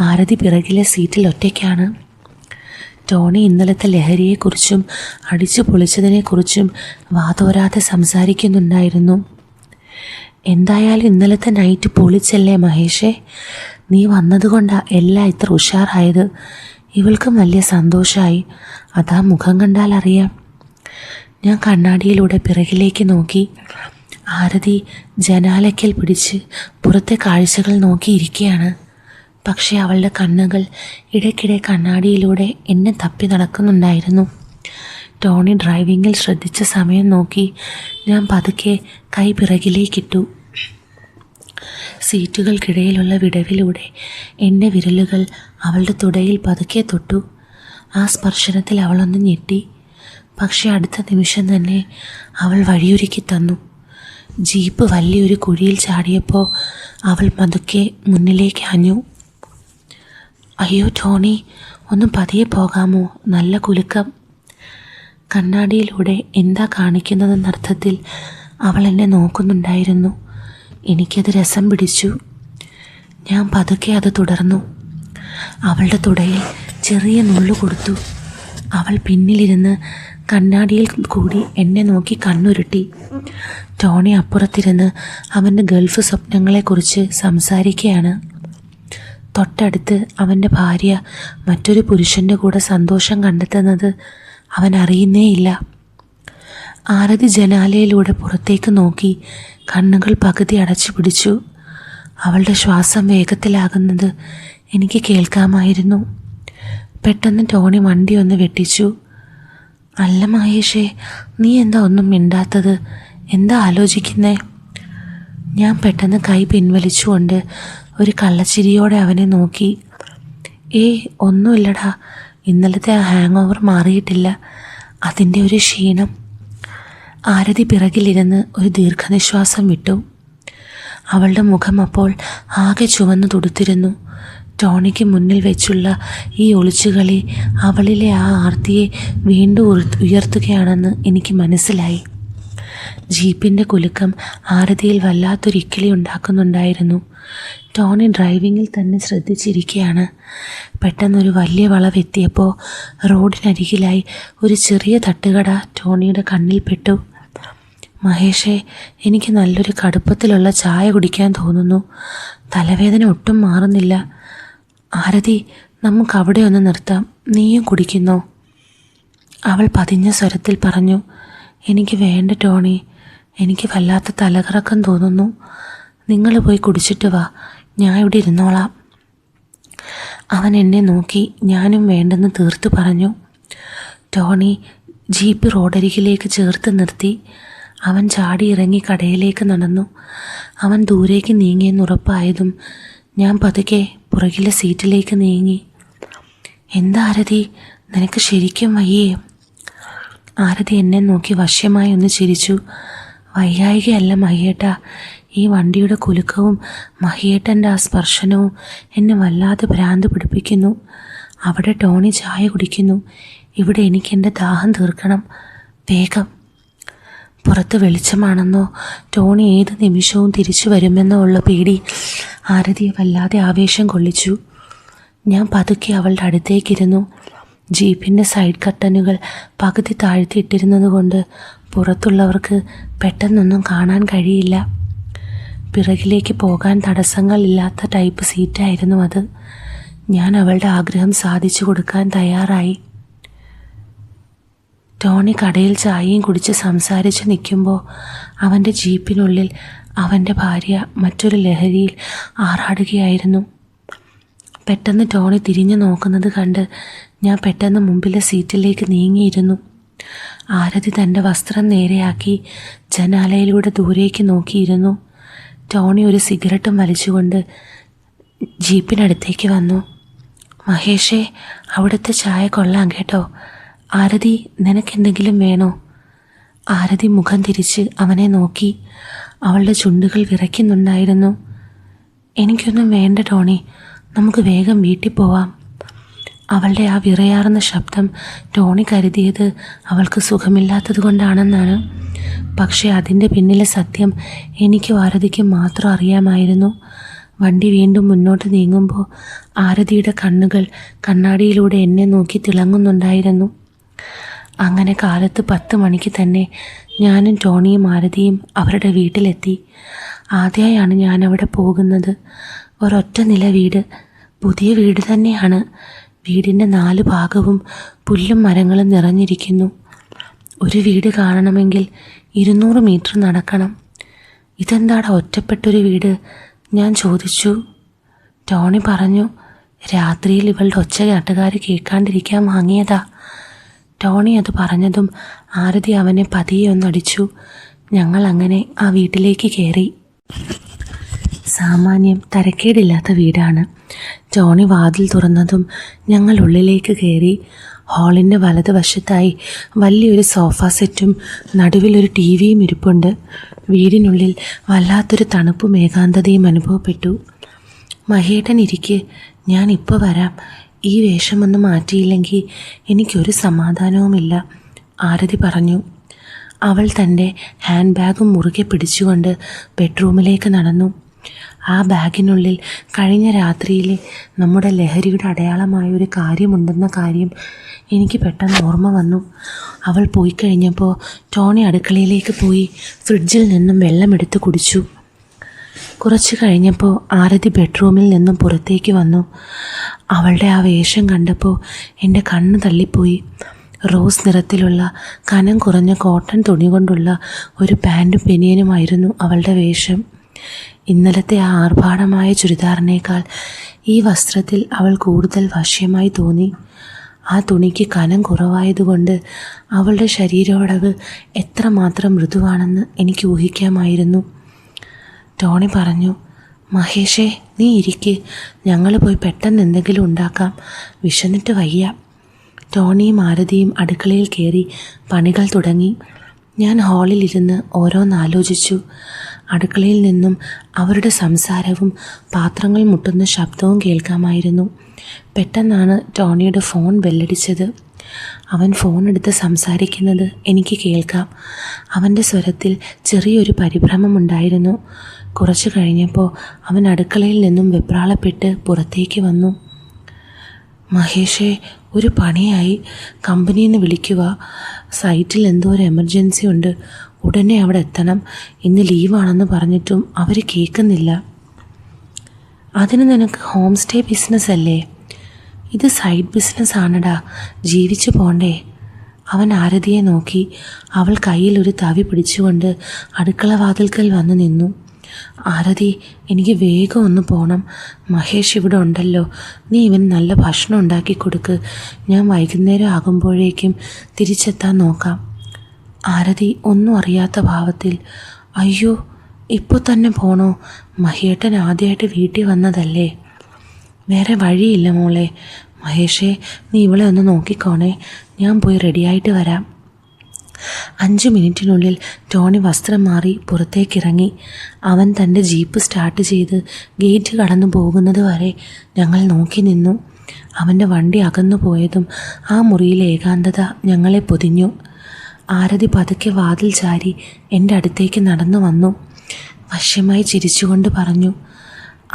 ആരതി പിറകിലെ സീറ്റിൽ ഒറ്റയ്ക്കാണ്. ടോണി ഇന്നലത്തെ ലഹരിയെക്കുറിച്ചും അടിച്ചു പൊളിച്ചതിനെക്കുറിച്ചും വാതോരാതെ സംസാരിക്കുന്നുണ്ടായിരുന്നു. എന്തായാലും ഇന്നലത്തെ നൈറ്റ് പൊളിച്ചല്ലേ മഹേഷേ? നീ വന്നതുകൊണ്ടാണ് എല്ലാം ഇത്ര ഉഷാറായത്. ഇവൾക്കും വലിയ സന്തോഷമായി. അതാ മുഖം കണ്ടാൽ അറിയാം. ഞാൻ കണ്ണാടിയിലൂടെ പിറകിലേക്ക് നോക്കി. ആരതി ജനാലയ്ക്കൽ പിടിച്ച് പുറത്തെ കാഴ്ചകൾ നോക്കിയിരിക്കുകയാണ്. പക്ഷേ അവളുടെ കണ്ണുകൾ ഇടയ്ക്കിടെ കണ്ണാടിയിലൂടെ എന്നെ തപ്പി നടക്കുന്നുണ്ടായിരുന്നു. ടോണി ഡ്രൈവിങ്ങിൽ ശ്രദ്ധിച്ച സമയം നോക്കി ഞാൻ പതുക്കെ കൈ പിറകിലേക്കിട്ടു. സീറ്റുകൾക്കിടയിലുള്ള വിടവിലൂടെ എൻ്റെ വിരലുകൾ അവളുടെ തുടയിൽ പതുക്കെ തൊട്ടു. ആ സ്പർശനത്തിൽ അവളൊന്ന് ഞെട്ടി. പക്ഷെ അടുത്ത നിമിഷം തന്നെ അവൾ വഴിയൊരുക്കി തന്നു. ജീപ്പ് വലിയൊരു കുഴിയിൽ ചാടിയപ്പോൾ അവൾ പതുക്കെ മുന്നിലേക്ക് ആഞ്ഞു. അയ്യോ ടോണി, ഒന്ന് പതിയെ പോകാമോ? നല്ല കുലുക്കം. കണ്ണാടിയിലൂടെ എന്താ കാണിക്കുന്നതെന്നർത്ഥത്തിൽ അവൾ എന്നെ നോക്കുന്നുണ്ടായിരുന്നു. എനിക്കത് രസം പിടിച്ചു. ഞാൻ പതുക്കെ അത് തുടർന്നു. അവളുടെ തുടയിൽ ചെറിയ നുള്ളു കൊടുത്തു. അവൾ പിന്നിലിരുന്ന് കണ്ണാടിയിൽ കൂടി എന്നെ നോക്കി കണ്ണുരുട്ടി. ടോണി അപ്പുറത്തിരുന്ന് അവൻ്റെ ഗൾഫ് സ്വപ്നങ്ങളെക്കുറിച്ച് സംസാരിക്കുകയാണ്. തൊട്ടടുത്ത് അവൻ്റെ ഭാര്യ മറ്റൊരു പുരുഷൻ്റെ കൂടെ സന്തോഷം കണ്ടെത്തുന്നത് അവൻ അറിയുന്നേയില്ല. ആരതി ജനാലയിലൂടെ പുറത്തേക്ക് നോക്കി കണ്ണുകൾ പകുതി അടച്ചു പിടിച്ചു. അവളുടെ ശ്വാസം വേഗത്തിലാകുന്നത് എനിക്ക് കേൾക്കാമായിരുന്നു. പെട്ടെന്ന് ടോണി വണ്ടി ഒന്ന് വെട്ടിച്ചു. അല്ല മഹേഷേ, നീ എന്താ ഒന്നും മിണ്ടാത്തത്? എന്താ ആലോചിക്കുന്നേ? ഞാൻ പെട്ടെന്ന് കൈ പിൻവലിച്ചുകൊണ്ട് ഒരു കള്ളച്ചിരിയോടെ അവനെ നോക്കി. ഒന്നുമില്ലടാ, ഇന്നലത്തെ ആ ഹാങ് ഓവർ മാറിയിട്ടില്ല, അതിൻ്റെ ഒരു ക്ഷീണം. ആരതി പിറകിലിരുന്ന് ഒരു ദീർഘനിശ്വാസം വിട്ടു. അവളുടെ മുഖം അപ്പോൾ ആകെ ചുവന്നു തുടുത്തിരുന്നു. ടോണിക്ക് മുന്നിൽ വെച്ചുള്ള ഈ ഒളിച്ചുകളി അവളിലെ ആ ആർത്തിയെ വീണ്ടും ഉയർത്തുകയാണെന്ന് എനിക്ക് മനസ്സിലായി. ജീപ്പിൻ്റെ കുലുക്കം ആരതിയിൽ വല്ലാത്തൊരിക്കിളി ഉണ്ടാക്കുന്നുണ്ടായിരുന്നു. ടോണി ഡ്രൈവിങ്ങിൽ തന്നെ ശ്രദ്ധിച്ചിരിക്കുകയാണ്. പെട്ടെന്നൊരു വലിയ വളവെത്തിയപ്പോൾ റോഡിനരികിലായി ഒരു ചെറിയ തട്ടുകട ടോണിയുടെ കണ്ണിൽ പെട്ടു. മഹേഷേ, എനിക്ക് നല്ലൊരു കടുപ്പത്തിലുള്ള ചായ കുടിക്കാൻ തോന്നുന്നു. തലവേദന ഒട്ടും മാറുന്നില്ല. ആരതി, നമുക്ക് അവിടെ ഒന്ന് നിർത്താം. നീയും കുടിക്കുന്നോ? അവൾ പതിഞ്ഞ സ്വരത്തിൽ പറഞ്ഞു. എനിക്ക് വേണ്ട ടോണി, എനിക്ക് വല്ലാത്ത തലകറക്കം തോന്നുന്നു. നിങ്ങൾ പോയി കുടിച്ചിട്ട് വാ, ഞാൻ ഇവിടെ ഇരുന്നോളാം. അവൻ എന്നെ നോക്കി ഞാനും വേണ്ടെന്ന് തീർത്തു പറഞ്ഞു. ടോണി ജീപ്പ് റോഡരികിലേക്ക് ചേർത്ത് നിർത്തി. അവൻ ചാടി ഇറങ്ങി കടയിലേക്ക് നടന്നു. അവൻ ദൂരേക്ക് നീങ്ങിയെന്ന് ഉറപ്പായതും ഞാൻ പതുക്കെ പുറകിലെ സീറ്റിലേക്ക് നീങ്ങി. എന്താ ആരതി, നിനക്ക് ശരിക്കും വയ്യേ? ആരതി എന്നെ നോക്കി വശ്യമായി ഒന്ന് ചിരിച്ചു. വയ്യായികയല്ല മഹിയേട്ട, ഈ വണ്ടിയുടെ കുലുക്കവും മഹിയേട്ടൻ്റെ ആ സ്പർശനവും എന്നെ വല്ലാതെ ഭ്രാന്ത് പിടിപ്പിക്കുന്നു. അവിടെ ടോണി ചായ കുടിക്കുന്നു, ഇവിടെ എനിക്കെൻ്റെ ദാഹം തീർക്കണം. വേഗം. പുറത്ത് വെളിച്ചമാണെന്നോ ടോണി ഏത് നിമിഷവും തിരിച്ചു വരുമെന്നോ ഉള്ള പേടി ആരതിയെ വല്ലാതെ ആവേശം കൊള്ളിച്ചു. ഞാൻ പതുക്കെ അവളുടെ അടുത്തേക്കിരുന്നു. ജീപ്പിൻ്റെ സൈഡ് കർട്ടനുകൾ പകുതി താഴ്ത്തിയിട്ടിരുന്നത് കൊണ്ട് പുറത്തുള്ളവർക്ക് പെട്ടെന്നൊന്നും കാണാൻ കഴിയില്ല. പിറകിലേക്ക് പോകാൻ തടസ്സങ്ങളില്ലാത്ത ടൈപ്പ് സീറ്റായിരുന്നു അത്. ഞാൻ അവളുടെ ആഗ്രഹം സാധിച്ചു കൊടുക്കാൻ തയ്യാറായി. ടോണി കടയിൽ ചായയും കുടിച്ച് സംസാരിച്ച് നിൽക്കുമ്പോൾ അവൻ്റെ ജീപ്പിനുള്ളിൽ അവൻ്റെ ഭാര്യ മറ്റൊരു ലഹരിയിൽ ആറാടുകയായിരുന്നു. പെട്ടെന്ന് ടോണി തിരിഞ്ഞു നോക്കുന്നത് കണ്ട് ഞാൻ പെട്ടെന്ന് മുമ്പിലെ സീറ്റിലേക്ക് നീങ്ങിയിരുന്നു. ആരതി തൻ്റെ വസ്ത്രം നേരെയാക്കി ജനാലയിലൂടെ ദൂരേക്ക് നോക്കിയിരുന്നു. ടോണി ഒരു സിഗരറ്റും വലിച്ചുകൊണ്ട് ജീപ്പിനടുത്തേക്ക് വന്നു. മഹേഷേ, അവിടുത്തെ ചായ കൊള്ളാം കേട്ടോ. ആരതി, നിനക്കെന്തെങ്കിലും വേണോ? ആരതി മുഖം തിരിച്ച് അവനെ നോക്കി. അവളുടെ ചുണ്ടുകൾ വിറയ്ക്കുന്നുണ്ടായിരുന്നു. എനിക്കൊന്നും വേണ്ട ടോണി, നമുക്ക് വേഗം വീട്ടിൽ പോവാം. അവളുടെ ആ വിറയാർന്ന ശബ്ദം ടോണി കരുതിയത് അവൾക്ക് സുഖമില്ലാത്തത് കൊണ്ടാണെന്നാണ്. പക്ഷേ അതിൻ്റെ പിന്നിലെ സത്യം എനിക്ക് ആരതിക്ക് മാത്രം അറിയാമായിരുന്നു. വണ്ടി വീണ്ടും മുന്നോട്ട് നീങ്ങുമ്പോൾ ആരതിയുടെ കണ്ണുകൾ കണ്ണാടിയിലൂടെ എന്നെ നോക്കി തിളങ്ങുന്നുണ്ടായിരുന്നു. അങ്ങനെ കാലത്ത് 10 മണിക്ക് തന്നെ ഞാനും ടോണിയും ആരതിയും അവരുടെ വീട്ടിലെത്തി. ആദ്യമായാണ് ഞാനവിടെ പോകുന്നത്. ഒരൊറ്റ നില വീട്, പുതിയ വീട് തന്നെയാണ്. വീടിൻ്റെ 4 ഭാഗവും പുല്ലും മരങ്ങളും നിറഞ്ഞിരിക്കുന്നു. ഒരു വീട് കാണണമെങ്കിൽ 200 മീറ്റർ നടക്കണം. ഇതെന്താടാ ഒറ്റപ്പെട്ടൊരു വീട്? ഞാൻ ചോദിച്ചു. ടോണി പറഞ്ഞു, രാത്രിയിൽ ഇവളുടെ ഒച്ച നാട്ടുകാർ കേൾക്കാണ്ടിരിക്കാൻ വാങ്ങിയതാ. ടോണി അത് പറഞ്ഞതും ആരതി അവനെ പതിയെ ഒന്നടിച്ചു. ഞങ്ങൾ അങ്ങനെ ആ വീട്ടിലേക്ക് കയറി. സാമാന്യം തരക്കേടില്ലാത്ത വീടാണ്. ടോണി വാതിൽ തുറന്നതും ഞങ്ങൾ ഉള്ളിലേക്ക് കയറി. ഹാളിൻ്റെ വലതുവശത്തായി വലിയൊരു സോഫ സെറ്റും നടുവിലൊരു ടിവിയും ഇരിപ്പുണ്ട്. വീടിനുള്ളിൽ വല്ലാത്തൊരു തണുപ്പും ഏകാന്തതയും അനുഭവപ്പെട്ടു. മഹേട്ടൻ ഇരിക്ക്, ഞാൻ ഇപ്പോൾ വരാം. ഈ വേഷമൊന്ന് മാറ്റിയില്ലെങ്കിൽ എനിക്കൊരു സമാധാനവുമില്ല, ആരതി പറഞ്ഞു. അവൾ തൻ്റെ ഹാൻഡ് ബാഗും മുറുകെ പിടിച്ചുകൊണ്ട് ബെഡ്റൂമിലേക്ക് നടന്നു. ആ ബാഗിനുള്ളിൽ കഴിഞ്ഞ രാത്രിയിലെ നമ്മുടെ ലഹരിയുടെ അടയാളമായ ഒരു കാര്യമുണ്ടെന്ന കാര്യം എനിക്ക് പെട്ടെന്ന് ഓർമ്മ വന്നു. അവൾ പോയി കഴിഞ്ഞപ്പോൾ ടോണി അടുക്കളയിലേക്ക് പോയി ഫ്രിഡ്ജിൽ നിന്നും വെള്ളമെടുത്ത് കുടിച്ചു. കുറച്ച് കഴിഞ്ഞപ്പോൾ ആരതി ബെഡ്റൂമിൽ നിന്നും പുറത്തേക്ക് വന്നു. അവളുടെ ആ വേഷം കണ്ടപ്പോൾ എൻ്റെ കണ്ണ് തള്ളിപ്പോയി. റോസ് നിറത്തിലുള്ള കനം കുറഞ്ഞ കോട്ടൺ തുണി കൊണ്ടുള്ള ഒരു പാൻറ്റും ബനിയനുമായിരുന്നു അവളുടെ വേഷം. ഇന്നലത്തെ ആ ആർഭാടമായ ചുരിദാറിനേക്കാൾ ഈ വസ്ത്രത്തിൽ അവൾ കൂടുതൽ വശ്യമായി തോന്നി. ആ തുണിക്ക് കനം കുറവായതുകൊണ്ട് അവളുടെ ശരീരോടവ് എത്രമാത്രം മൃദുവാണെന്ന് എനിക്ക് ഊഹിക്കാമായിരുന്നു. ടോണി പറഞ്ഞു, മഹേഷേ നീ ഇരിക്ക്, ഞങ്ങൾ പോയി പെട്ടെന്ന് എന്തെങ്കിലും ഉണ്ടാക്കാം, വിശന്നിട്ട് വയ്യ. ടോണിയും ആരതിയും അടുക്കളയിൽ കയറി പണികൾ തുടങ്ങി. ഞാൻ ഹാളിലിരുന്ന് ഓരോന്നാലോചിച്ചു. അടുക്കളയിൽ നിന്നും അവരുടെ സംസാരവും പാത്രങ്ങൾ മുട്ടുന്ന ശബ്ദവും കേൾക്കാമായിരുന്നു. പെട്ടെന്നാണ് ടോണിയുടെ ഫോൺ ബെല്ലടിച്ചത്. അവൻ ഫോൺ എടുത്ത് സംസാരിക്കുന്നത് എനിക്ക് കേൾക്കാം. അവൻ്റെ സ്വരത്തിൽ ചെറിയൊരു പരിഭ്രമമുണ്ടായിരുന്നു. കുറച്ച് കഴിഞ്ഞപ്പോൾ അവൻ അടുക്കളയിൽ നിന്നും വെപ്രാളപ്പെട്ട് പുറത്തേക്ക് വന്നു. മഹേഷേ, ഒരു പണിയായി, കമ്പനിയിൽ നിന്ന് വിളിക്കുക. സൈറ്റിൽ എന്തോ ഒരു എമർജൻസി ഉണ്ട്, ഉടനെ അവിടെ എത്തണം. ഇന്ന് ലീവാണെന്ന് പറഞ്ഞിട്ടും അവർ കേൾക്കുന്നില്ല. അതിന് നിനക്ക് ഹോം സ്റ്റേ ബിസിനസ് അല്ലേ? ഇത് സൈഡ് ബിസിനസ് ആണടാ, ജീവിച്ചു പോണ്ടേ. അവൻ ആരതിയെ നോക്കി. അവൾ കയ്യിൽ ഒരു തവി പിടിച്ചുകൊണ്ട് അടുക്കള വാതിൽക്കൽ വന്നു നിന്നു. ആരതി, എനിക്ക് വേഗം ഒന്ന് പോകണം. മഹേഷ് ഇവിടെ ഉണ്ടല്ലോ, നീ ഇവൻ നല്ല ഭക്ഷണം ഉണ്ടാക്കി കൊടുക്ക്. ഞാൻ വൈകുന്നേരം ആകുമ്പോഴേക്കും തിരിച്ചെത്താൻ നോക്കാം. ആരതി ഒന്നും അറിയാത്ത ഭാവത്തിൽ, അയ്യോ ഇപ്പോൾ തന്നെ പോണോ? മഹേട്ടൻ ആദ്യമായിട്ട് വീട്ടിൽ വന്നതല്ലേ. വേറെ വഴിയില്ല മോളെ. മഹേഷേ, നീ ഇവളെ ഒന്ന് നോക്കിക്കോണേ, ഞാൻ പോയി റെഡിയായിട്ട് വരാം. 5 മിനിറ്റിനുള്ളിൽ ടോണി വസ്ത്രം മാറി പുറത്തേക്കിറങ്ങി. അവൻ തൻ്റെ ജീപ്പ് സ്റ്റാർട്ട് ചെയ്ത് ഗേറ്റ് കടന്നു പോകുന്നത് വരെ ഞങ്ങൾ നോക്കി നിന്നു. അവൻ്റെ വണ്ടി അകന്നു പോയതും ആ മുറിയിലെ ഏകാന്തത ഞങ്ങളെ പൊതിഞ്ഞു. ആരതി പതുക്കെ വാതിൽ ചാരി എൻ്റെ അടുത്തേക്ക് നടന്നു വന്നു. വശ്യമായി ചിരിച്ചുകൊണ്ട് പറഞ്ഞു,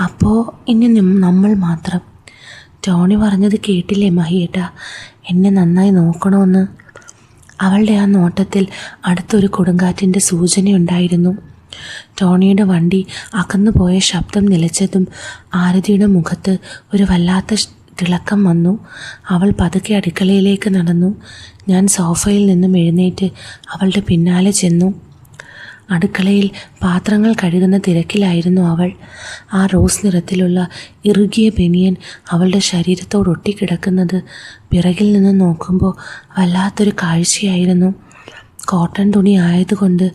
അപ്പോൾ ഇനി നമ്മൾ മാത്രം. ടോണി പറഞ്ഞത് കേട്ടില്ലേ മഹിയേട്ടാ, എന്നെ നന്നായി നോക്കണമെന്ന്. അവളുടെ ആ നോട്ടത്തിൽ അടുത്തൊരു കൊടുങ്കാറ്റിൻ്റെ സൂചനയുണ്ടായിരുന്നു. ടോണിയുടെ വണ്ടി അകന്നുപോയ ശബ്ദം നിലച്ചതും ആരതിയുടെ മുഖത്ത് ഒരു വല്ലാത്ത തിളക്കം വന്നു. അവൾ പതുക്കെ അടുക്കളയിലേക്ക് നടന്നു. ഞാൻ സോഫയിൽ നിന്നും എഴുന്നേറ്റ് അവളുടെ പിന്നാലെ ചെന്നു. അടുക്കളയിൽ പാത്രങ്ങൾ കഴുകുന്ന തിരക്കിലായിരുന്നു അവൾ. ആ റോസ് നിറത്തിലുള്ള ഇറുകിയ ബനിയൻ അവളുടെ ശരീരത്തോട് ഒട്ടിക്കിടക്കുന്നത് പിറകിൽ നിന്ന് നോക്കുമ്പോൾ വല്ലാത്തൊരു കാഴ്ചയായിരുന്നു. കോട്ടൺ തുണി ആയതുകൊണ്ട്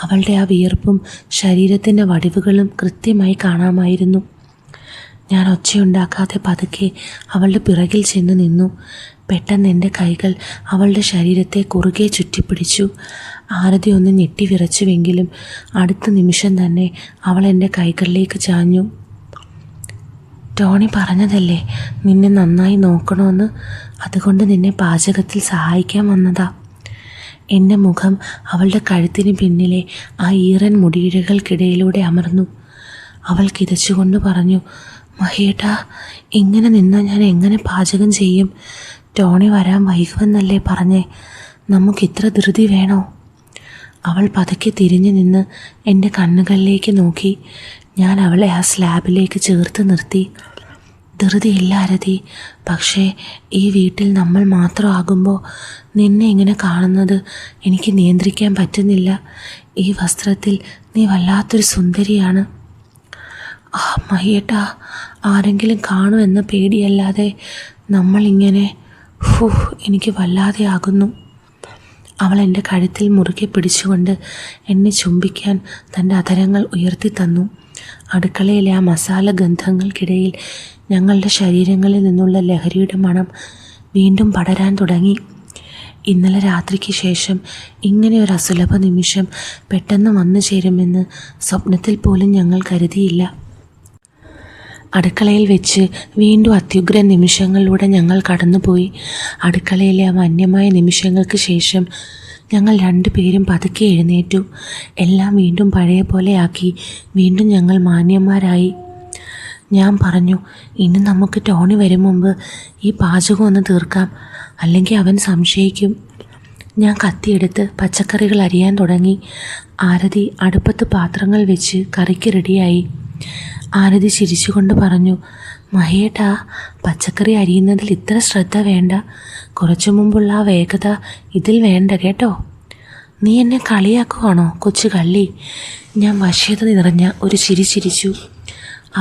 അവളുടെ ആ വിയർപ്പും ശരീരത്തിൻ്റെ വടിവുകളും കൃത്യമായി കാണാമായിരുന്നു. ഞാൻ ഒച്ചയുണ്ടാക്കാതെ പതുക്കെ അവളുടെ പിറകിൽ ചെന്ന് നിന്നു. പെട്ടെന്ന് എൻ്റെ കൈകൾ അവളുടെ ശരീരത്തെ കുറുകെ ചുറ്റിപ്പിടിച്ചു. ആരതി ഒന്ന് ഞെട്ടി വിറച്ചുവെങ്കിലും അടുത്ത നിമിഷം തന്നെ അവൾ എൻ്റെ കൈകളിലേക്ക് ചാഞ്ഞു. ടോണി പറഞ്ഞതല്ലേ നിന്നെ നന്നായി നോക്കണമെന്ന്, അതുകൊണ്ട് നിന്നെ പാചകത്തിൽ സഹായിക്കാൻ വന്നതാ. എൻ്റെ മുഖം അവളുടെ കഴുത്തിന് പിന്നിലെ ആ ഈറൻ മുടിയിഴകൾക്കിടയിലൂടെ അമർന്നു. അവൾ കിതച്ചുകൊണ്ട് പറഞ്ഞു, മഹിയേട്ടാ, ഇങ്ങനെ നിന്നാൽ ഞാൻ എങ്ങനെ പാചകം ചെയ്യും? ടോണി വരാൻ വൈകുമെന്നല്ലേ പറഞ്ഞേ? നമുക്കിത്ര ധൃതി വേണോ? അവൾ പതുക്കെ തിരിഞ്ഞു നിന്ന് എൻ്റെ കണ്ണുകളിലേക്ക് നോക്കി. ഞാൻ അവളെ ആ സ്ലാബിലേക്ക് ചേർത്ത് നിർത്തി. ധൃതിയില്ല അരതി, പക്ഷേ ഈ വീട്ടിൽ നമ്മൾ മാത്രമാകുമ്പോൾ നിന്നെ ഇങ്ങനെ കാണുന്നത് എനിക്ക് നിയന്ത്രിക്കാൻ പറ്റുന്നില്ല. ഈ വസ്ത്രത്തിൽ നീ വല്ലാത്തൊരു സുന്ദരിയാണ്. മഹിയേട്ടാ, ആരെങ്കിലും കാണുമെന്ന പേടിയല്ലാതെ നമ്മളിങ്ങനെ എനിക്ക് വല്ലാതെ ആകുന്നു. അവൾ എൻ്റെ കഴുത്തിൽ മുറുകെ പിടിച്ചുകൊണ്ട് എന്നെ ചുംബിക്കാൻ തൻ്റെ അധരങ്ങൾ ഉയർത്തി തന്നു. അടുക്കളയിലെ ആ മസാല ഗന്ധങ്ങൾക്കിടയിൽ ഞങ്ങളുടെ ശരീരങ്ങളിൽ നിന്നുള്ള ലഹരിയുടെ മണം വീണ്ടും പടരാൻ തുടങ്ങി. ഇന്നലെ രാത്രിക്ക് ശേഷം ഇങ്ങനെ ഒരു അസുലഭ നിമിഷം പെട്ടെന്ന് വന്നു ചേരുമെന്ന് സ്വപ്നത്തിൽ പോലും ഞങ്ങൾ കരുതിയില്ല. അടുക്കളയിൽ വെച്ച് വീണ്ടും അത്യുഗ്ര നിമിഷങ്ങളിലൂടെ ഞങ്ങൾ കടന്നുപോയി. അടുക്കളയിലെ ആ വന്യമായ നിമിഷങ്ങൾക്ക് ശേഷം ഞങ്ങൾ രണ്ടുപേരും പതുക്കെ എഴുന്നേറ്റു. എല്ലാം വീണ്ടും പഴയ പോലെയാക്കി വീണ്ടും ഞങ്ങൾ മാന്യന്മാരായി. ഞാൻ പറഞ്ഞു, ഇനി നമുക്ക് ടോണി വരും മുമ്പ് ഈ പാചകം ഒന്ന് തീർക്കാം, അല്ലെങ്കിൽ അവൻ സംശയിക്കും. ഞാൻ കത്തിയെടുത്ത് പച്ചക്കറികൾ അരിയാൻ തുടങ്ങി. ആരതി അടുപ്പത്ത് പാത്രങ്ങൾ വെച്ച് കറിക്ക് റെഡിയായി. ആരതി ചിരിച്ചുകൊണ്ട് പറഞ്ഞു, മഹിയേട്ടാ, പച്ചക്കറി അരിയുന്നതിൽ ഇത്ര ശ്രദ്ധ വേണ്ട. കുറച്ചു മുമ്പുള്ള ആ വേഗത ഇതിൽ വേണ്ട കേട്ടോ. നീ എന്നെ കളിയാക്കുവാണോ കൊച്ചു കള്ളി? ഞാൻ വശ്യത നിറഞ്ഞ ഒരു ചിരി ചിരിച്ചു.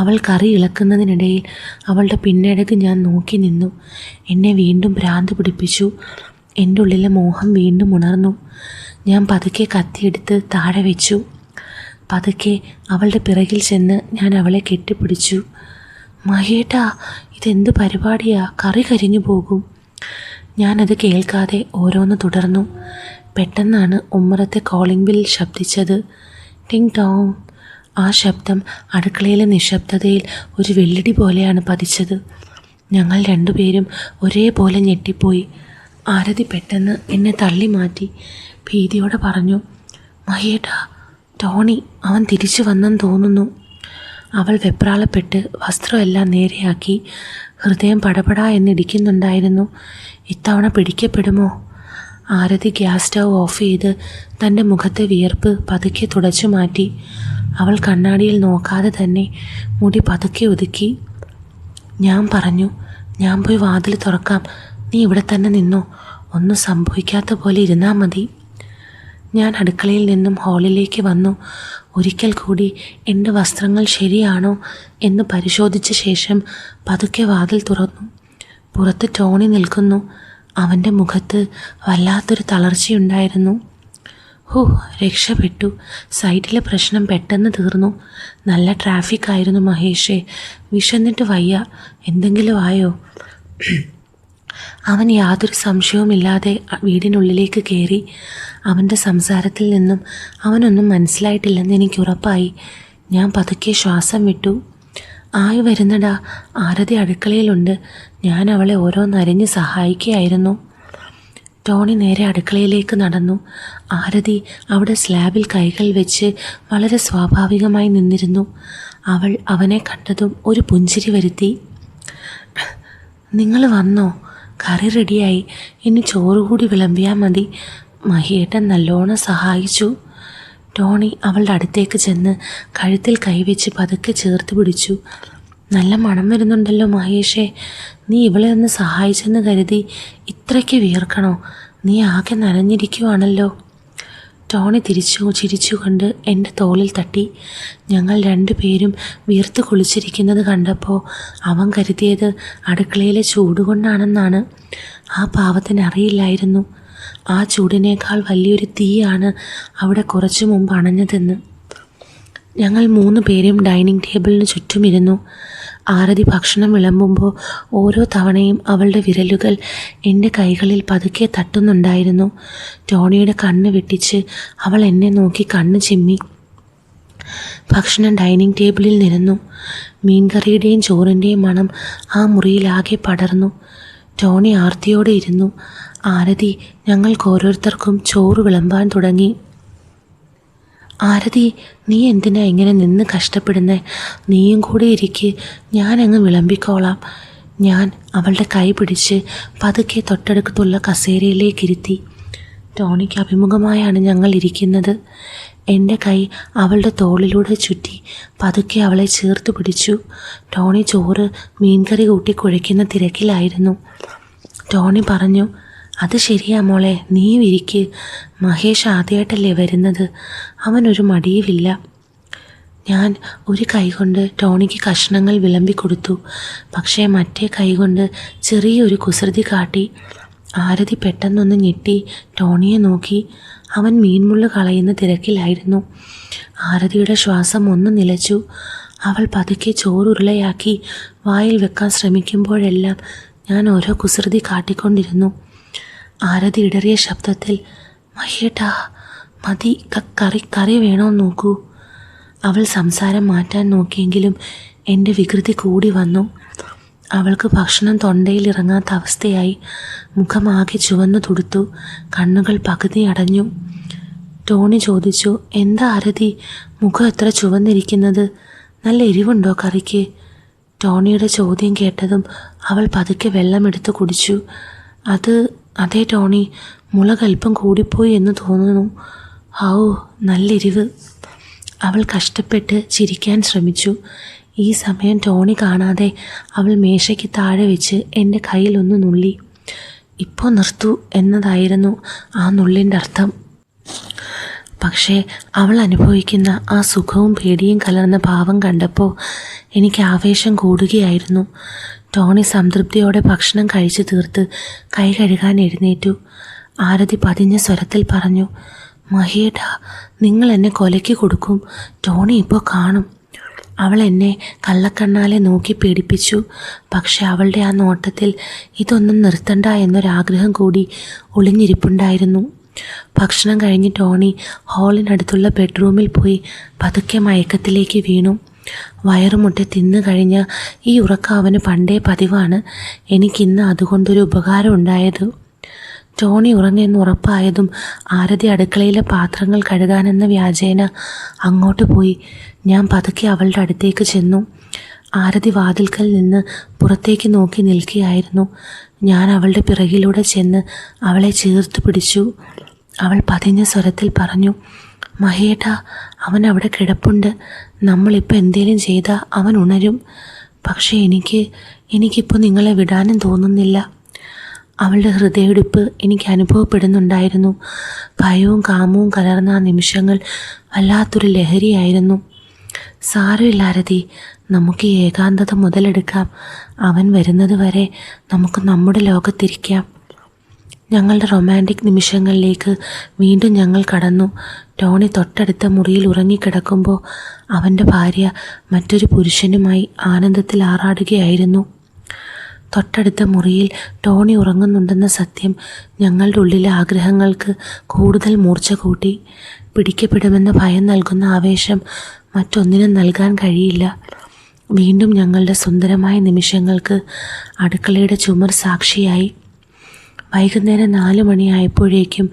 അവൾ കറി ഇളക്കുന്നതിനിടയിൽ അവളുടെ പിന്നഴക് ഞാൻ നോക്കി നിന്നു. എന്നെ വീണ്ടും ഭ്രാന്ത് പിടിപ്പിച്ചു. എൻ്റെ ഉള്ളിലെ മോഹം വീണ്ടും ഉണർന്നു. ഞാൻ പതുക്കെ കത്തിയെടുത്ത് താഴെ വെച്ചു. പതുക്കെ അവളുടെ പിറകിൽ ചെന്ന് ഞാൻ അവളെ കെട്ടിപ്പിടിച്ചു. മഹിയേട്ടാ, ഇതെന്ത് പരിപാടിയാ? കറി കരിഞ്ഞു പോകും. ഞാനത് കേൾക്കാതെ ഓരോന്ന് തുടർന്നു. പെട്ടെന്നാണ് ഉമ്മറത്തെ കോളിംഗ് ബെൽ ശബ്ദിച്ചത്. ടിങ് ടോങ്. ആ ശബ്ദം അടുക്കളയിലെ നിശബ്ദതയിൽ ഒരു വെള്ളിടി പോലെയാണ് പതിച്ചത്. ഞങ്ങൾ രണ്ടുപേരും ഒരേപോലെ ഞെട്ടിപ്പോയി. ആരതി പെട്ടെന്ന് എന്നെ തള്ളി മാറ്റി ഭീതിയോടെ പറഞ്ഞു, മഹിയേട്ടാ, ടോണി, അവൻ തിരിച്ചു വന്നെന്ന് തോന്നുന്നു. അവൾ വെപ്രാളപ്പെട്ട് വസ്ത്രമെല്ലാം നേരെയാക്കി. ഹൃദയം പടപടാ എന്നിടിക്കുന്നുണ്ടായിരുന്നു. ഇത്തവണ പിടിക്കപ്പെടുമോ? ആരതി ഗ്യാസ് സ്റ്റൗ ഓഫ് ചെയ്ത് തൻ്റെ മുഖത്തെ വിയർപ്പ് പതുക്കെ തുടച്ചു മാറ്റി. അവൾ കണ്ണാടിയിൽ നോക്കാതെ തന്നെ മുടി പതുക്കെ ഒതുക്കി. ഞാൻ പറഞ്ഞു, ഞാൻ പോയി വാതിൽ തുറക്കാം, നീ ഇവിടെ തന്നെ നിന്നോ, ഒന്നും സംഭവിക്കാത്ത പോലെ ഇരുന്നാൽ മതി. ഞാൻ അടുക്കളയിൽ നിന്നും ഹാളിലേക്ക് വന്നു. ഒരിക്കൽ കൂടി എൻ്റെ വസ്ത്രങ്ങൾ ശരിയാണോ എന്ന് പരിശോധിച്ച ശേഷം പതുക്കെ വാതിൽ തുറന്നു. പുറത്ത് ടോണി നിൽക്കുന്നു. അവൻ്റെ മുഖത്ത് വല്ലാത്തൊരു തളർച്ചയുണ്ടായിരുന്നു. രക്ഷപ്പെട്ടു. സൈറ്റിലെ പ്രശ്നം പെട്ടെന്ന് തീർന്നു. നല്ല ട്രാഫിക് ആയിരുന്നു മഹേഷേ. വിശന്നിട്ട് വയ്യ. എന്തെങ്കിലും ആയോ? അവൻ യാതൊരു സംശയവുമില്ലാതെ വീടിനുള്ളിലേക്ക് കയറി. അവൻ്റെ സംസാരത്തിൽ നിന്നും അവനൊന്നും മനസ്സിലായിട്ടില്ലെന്ന് എനിക്ക് ഉറപ്പായി. ഞാൻ പതുക്കെ ശ്വാസം വിട്ടു. ആയി വരുന്നടാ, ആരതി അടുക്കളയിലുണ്ട്. ഞാൻ അവളെ ഓരോന്നരിഞ്ഞ് സഹായിക്കുകയായിരുന്നു. ടോണി നേരെ അടുക്കളയിലേക്ക് നടന്നു. ആരതി അവിടെ സ്ലാബിൽ കൈകൾ വെച്ച് വളരെ സ്വാഭാവികമായി നിന്നിരുന്നു. അവൾ അവനെ കണ്ടതും ഒരു പുഞ്ചിരി വരുത്തി. നിങ്ങൾ വന്നോ? കറി റെഡിയായി. ഇനി ചോറ് കൂടി വിളമ്പിയാൽ മതി. മഹിയേട്ടൻ നല്ലോണം സഹായിച്ചു. ടോണി അവളുടെ അടുത്തേക്ക് ചെന്ന് കഴുത്തിൽ കൈവച്ച് പതുക്കെ ചേർത്ത് പിടിച്ചു. നല്ല മണം വരുന്നുണ്ടല്ലോ മഹേഷേ. നീ ഇവളെ ഒന്ന് സഹായിച്ചെന്ന് കരുതി ഇത്രയ്ക്ക് വിയർക്കണോ? നീ ആകെ നനഞ്ഞിരിക്കുവാണല്ലോ. ടോണി ചിരിച്ചുകൊണ്ട് എൻ്റെ തോളിൽ തട്ടി. ഞങ്ങൾ രണ്ടുപേരും വീർത്ത് കുളിച്ചിരിക്കുന്നത് കണ്ടപ്പോൾ അവൻ കരുതിയത് അടുക്കളയിലെ ചൂടുകൊണ്ടാണെന്നാണ്. ആ പാവത്തിന് അറിയില്ലായിരുന്നു ആ ചൂടിനേക്കാൾ വലിയൊരു തീയാണ് അവിടെ കുറച്ചു മുമ്പ് അണഞ്ഞതെന്ന്. ഞങ്ങൾ 3 പേരും ഡൈനിങ് ടേബിളിന് ചുറ്റുമിരുന്നു. ആരതി ഭക്ഷണം വിളമ്പുമ്പോൾ ഓരോ തവണയും അവളുടെ വിരലുകൾ എൻ്റെ കൈകളിൽ പതുക്കെ തട്ടുന്നുണ്ടായിരുന്നു. ടോണിയുടെ കണ്ണ് വെട്ടിച്ച് അവൾ എന്നെ നോക്കി കണ്ണ് ചിമ്മി. ഭക്ഷണം ഡൈനിങ് ടേബിളിൽ നിരന്നു. മീൻകറിയുടെയും ചോറിൻ്റെയും മണം ആ മുറിയിലാകെ പടർന്നു. ടോണി ആർത്തിയോടെ ഇരുന്നു. ആരതി ഞങ്ങൾക്ക് ഓരോരുത്തർക്കും ചോറ് വിളമ്പാൻ തുടങ്ങി. ആരതി, നീ എന്തിനാ ഇങ്ങനെ നിന്ന് കഷ്ടപ്പെടുന്നേ? നീയും കൂടെ ഇരിക്ക്, ഞാനങ്ങ് വിളമ്പിക്കോളാം. ഞാൻ അവളുടെ കൈ പിടിച്ച് പതുക്കെ തൊട്ടടുത്തുള്ള കസേരയിലേക്കിരുത്തി. ടോണിക്ക് അഭിമുഖമായാണ് ഞങ്ങൾ ഇരിക്കുന്നത്. എൻ്റെ കൈ അവളുടെ തോളിലൂടെ ചുറ്റി പതുക്കെ അവളെ ചേർത്ത് പിടിച്ചു. ടോണി ചോറ് മീൻകറി കൂട്ടി കുഴയ്ക്കുന്ന തിരക്കിലായിരുന്നു. ടോണി പറഞ്ഞു, അത് ശരിയാ മോളെ, നീ ഇരിക്ക്. മഹേഷ് ആദ്യമായിട്ടല്ലേ വരുന്നത്, അവനൊരു മടിയുമില്ല. ഞാൻ ഒരു കൈകൊണ്ട് ടോണിക്ക് കഷ്ണങ്ങൾ വിളമ്പിക്കൊടുത്തു. പക്ഷേ മറ്റേ കൈകൊണ്ട് ചെറിയൊരു കുസൃതി കാട്ടി. ആരതി പെട്ടെന്നൊന്ന് ഞെട്ടി ടോണിയെ നോക്കി. അവൻ മീൻമുള്ള് കളയുന്ന തിരക്കിലായിരുന്നു. ആരതിയുടെ ശ്വാസം ഒന്ന് നിലച്ചു. അവൾ പതുക്കെ ചോറുരുളയാക്കി വായിൽ വെക്കാൻ ശ്രമിക്കുമ്പോഴെല്ലാം ഞാൻ ഓരോ കുസൃതി കാട്ടിക്കൊണ്ടിരുന്നു. ആരതി ഇടറിയ ശബ്ദത്തിൽ, മഹിയേട്ടാ മതി, കറി വേണോ നോക്കൂ. അവൾ സംസാരം മാറ്റാൻ നോക്കിയെങ്കിലും എൻ്റെ വികൃതി കൂടി വന്നു. അവൾക്ക് ഭക്ഷണം തൊണ്ടയിൽ ഇറങ്ങാത്ത അവസ്ഥയായി. മുഖമാകെ ചുവന്നു തുടുത്തു, കണ്ണുകൾ പകുതി അടഞ്ഞു. ടോണി ചോദിച്ചു, എന്താ ആരതി, മുഖം എത്ര ചുവന്നിരിക്കുന്നത്? നല്ല എരിവുണ്ടോ കറിക്ക്? ടോണിയുടെ ചോദ്യം കേട്ടതും അവൾ പതുക്കെ വെള്ളമെടുത്ത് കുടിച്ചു. അതേ ടോണി, മുളക് അല്പം കൂടിപ്പോയി എന്ന് തോന്നുന്നു. ഔ, നല്ല എരിവ്. അവൾ കഷ്ടപ്പെട്ട് ചിരിക്കാൻ ശ്രമിച്ചു. ഈ സമയം ടോണി കാണാതെ അവൾ മേശയ്ക്ക് താഴെ വെച്ച് എൻ്റെ കയ്യിലൊന്ന് നുള്ളി. ഇപ്പോൾ നിർത്തൂ എന്നതായിരുന്നു ആ നുള്ളിൻ്റെ അർത്ഥം. പക്ഷേ അവൾ അനുഭവിക്കുന്ന ആ സുഖവും പേടിയും കലർന്ന ഭാവം കണ്ടപ്പോൾ എനിക്ക് ആവേശം കൂടുകയായിരുന്നു. ടോണി സംതൃപ്തിയോടെ ഭക്ഷണം കഴിച്ചു തീർത്ത് കൈ കഴുകാൻ എഴുന്നേറ്റു. ആരതി പതിഞ്ഞ സ്വരത്തിൽ പറഞ്ഞു, മഹിയേട്ടാ, നിങ്ങൾ എന്നെ കൊലയ്ക്ക് കൊടുക്കും, ടോണി ഇപ്പോൾ കാണും. അവൾ എന്നെ കള്ളക്കണ്ണാലെ നോക്കി പേടിപ്പിച്ചു. പക്ഷെ അവളുടെ ആ നോട്ടത്തിൽ ഇതൊന്നും നിർത്തണ്ട എന്നൊരാഗ്രഹം കൂടി ഒളിഞ്ഞിരിപ്പുണ്ടായിരുന്നു. ഭക്ഷണം കഴിഞ്ഞ് ടോണി ഹാളിനടുത്തുള്ള ബെഡ്റൂമിൽ പോയി പതുക്കെ മയക്കത്തിലേക്ക് വീണു. വയറുമുട്ടെ തിന്നു കഴിഞ്ഞ ഈ ഉറക്കം അവന് പണ്ടേ പതിവാണ്. എനിക്കിന്ന് അതുകൊണ്ടൊരു ഉപകാരം ഉണ്ടായത്. ടോണി ഉറങ്ങിയെന്ന് ഉറപ്പായതും ആരതി അടുക്കളയിലെ പാത്രങ്ങൾ കഴുകാനെന്ന വ്യാജേന അങ്ങോട്ട് പോയി. ഞാൻ പതുക്കെ അവളുടെ അടുത്തേക്ക് ചെന്നു. ആരതി വാതിൽക്കൽ നിന്ന് പുറത്തേക്ക് നോക്കി നിൽക്കുകയായിരുന്നു. ഞാൻ അവളുടെ പിറകിലൂടെ ചെന്ന് അവളെ ചേർത്ത് പിടിച്ചു. അവൾ പതിഞ്ഞ സ്വരത്തിൽ പറഞ്ഞു, മഹിയേട്ടാ, അവൻ അവിടെ കിടപ്പുണ്ട്. നമ്മളിപ്പോൾ എന്തേലും ചെയ്താൽ അവൻ ഉണരും. പക്ഷേ എനിക്കിപ്പോൾ നിങ്ങളെ വിടാനും തോന്നുന്നില്ല. അവളുടെ ഹൃദയമിടിപ്പ് എനിക്ക് അനുഭവപ്പെടുന്നുണ്ടായിരുന്നു. ഭയവും കാമവും കലർന്ന ആ നിമിഷങ്ങൾ വല്ലാത്തൊരു ലഹരിയായിരുന്നു. സാരമില്ല ആരതി, നമുക്ക് ഈ ഏകാന്തത മുതലെടുക്കാം. അവൻ വരുന്നത് വരെ നമുക്ക് നമ്മുടെ ലോകത്തിരിക്കാം. ഞങ്ങളുടെ റൊമാൻറ്റിക് നിമിഷങ്ങളിലേക്ക് വീണ്ടും ഞങ്ങൾ കടന്നു. ടോണി തൊട്ടടുത്ത മുറിയിൽ ഉറങ്ങിക്കിടക്കുമ്പോൾ അവൻ്റെ ഭാര്യ മറ്റൊരു പുരുഷനുമായി ആനന്ദത്തിൽ ആറാടുകയായിരുന്നു. തൊട്ടടുത്ത മുറിയിൽ ടോണി ഉറങ്ങുന്നുണ്ടെന്ന സത്യം ഞങ്ങളുടെ ഉള്ളിലെ ആഗ്രഹങ്ങൾക്ക് കൂടുതൽ മൂർച്ച കൂട്ടി. പിടിക്കപ്പെടുമെന്ന ഭയം നൽകുന്ന ആവേശം മറ്റൊന്നിനും നൽകാൻ കഴിയില്ല. വീണ്ടും ഞങ്ങളുടെ സുന്ദരമായ നിമിഷങ്ങൾക്ക് അടുക്കളയുടെ ചുമർ സാക്ഷിയായി. വൈകുന്നേരം 4 മണിയായപ്പോഴേക്കും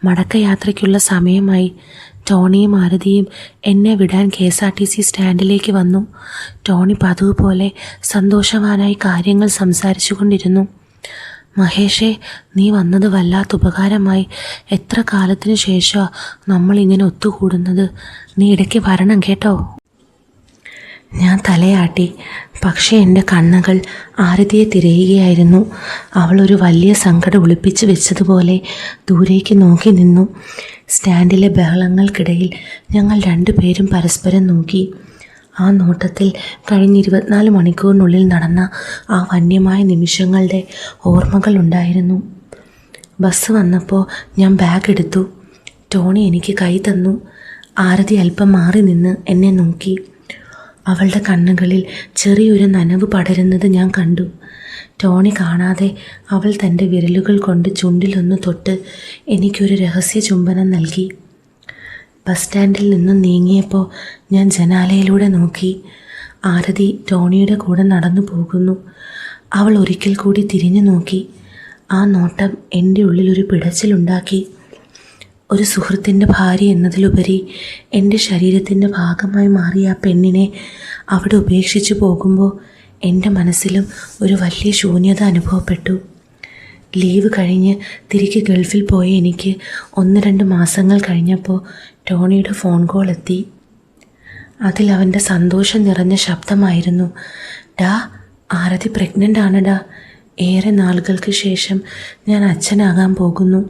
മടക്കയാത്രയ്ക്കുള്ള സമയമായി. ടോണിയും ആരതിയും എന്നെ വിടാൻ KSRTC സ്റ്റാൻഡിലേക്ക് വന്നു. ടോണി പതിവ് പോലെ സന്തോഷവാനായി കാര്യങ്ങൾ സംസാരിച്ചു കൊണ്ടിരുന്നു. മഹേഷേ, നീ വന്നത് വല്ലാത്ത ഉപകാരമായി. എത്ര കാലത്തിനു ശേഷമാണ് നമ്മളിങ്ങനെ ഒത്തുകൂടുന്നത്. നീ ഇടയ്ക്ക് വരണം കേട്ടോ. ഞാൻ തലയാട്ടി. പക്ഷേ എൻ്റെ കണ്ണുകൾ ആരതിയെ തിരയുകയായിരുന്നു. അവളൊരു വലിയ സങ്കടം ഒളിപ്പിച്ച് വെച്ചതുപോലെ ദൂരേക്ക് നോക്കി നിന്നു. സ്റ്റാൻഡിലെ ബഹളങ്ങൾക്കിടയിൽ ഞങ്ങൾ 2 പേരും പരസ്പരം നോക്കി. ആ നോട്ടത്തിൽ കഴിഞ്ഞ 24 മണിക്കൂറിനുള്ളിൽ നടന്ന ആ വന്യമായ നിമിഷങ്ങളുടെ ഓർമ്മകളുണ്ടായിരുന്നു. ബസ് വന്നപ്പോൾ ഞാൻ ബാഗ് എടുത്തു. ടോണി എനിക്ക് കൈ തന്നു. ആരതി അല്പം മാറി നിന്ന് എന്നെ നോക്കി. അവളുടെ കണ്ണുകളിൽ ചെറിയൊരു നനവ് പടരുന്നത് ഞാൻ കണ്ടു. ടോണി കാണാതെ അവൾ തൻ്റെ വിരലുകൾ കൊണ്ട് ചുണ്ടിലൊന്ന് തൊട്ട് എനിക്കൊരു രഹസ്യ ചുംബനം നൽകി. ബസ് സ്റ്റാൻഡിൽ നിന്നും നീങ്ങിയപ്പോൾ ഞാൻ ജനാലയിലൂടെ നോക്കി. ആരതി ടോണിയുടെ കൂടെ നടന്നു പോകുന്നു. അവൾ ഒരിക്കൽ കൂടി തിരിഞ്ഞു നോക്കി. ആ നോട്ടം എൻ്റെ ഉള്ളിലൊരു പിടച്ചിലുണ്ടാക്കി. ഒരു സുഹൃത്തിൻ്റെ ഭാര്യ എന്നതിലുപരി എൻ്റെ ശരീരത്തിൻ്റെ ഭാഗമായി മാറിയ ആ പെണ്ണിനെ അവിടെ ഉപേക്ഷിച്ചു പോകുമ്പോൾ എൻ്റെ മനസ്സിലും ഒരു വലിയ ശൂന്യത അനുഭവപ്പെട്ടു. ലീവ് കഴിഞ്ഞ് തിരികെ ഗൾഫിൽ പോയ എനിക്ക് 1-2 മാസങ്ങൾ കഴിഞ്ഞപ്പോൾ ടോണിയുടെ ഫോൺ കോൾ എത്തി. അതിൽ അവൻ്റെ സന്തോഷം നിറഞ്ഞ ശബ്ദമായിരുന്നു. ഡാ, ആരതി പ്രഗ്നൻ്റ് ആണെടാ. ഏറെ നാളുകൾക്ക് ശേഷം ഞാൻ അച്ഛനാകാൻ പോകുന്നു.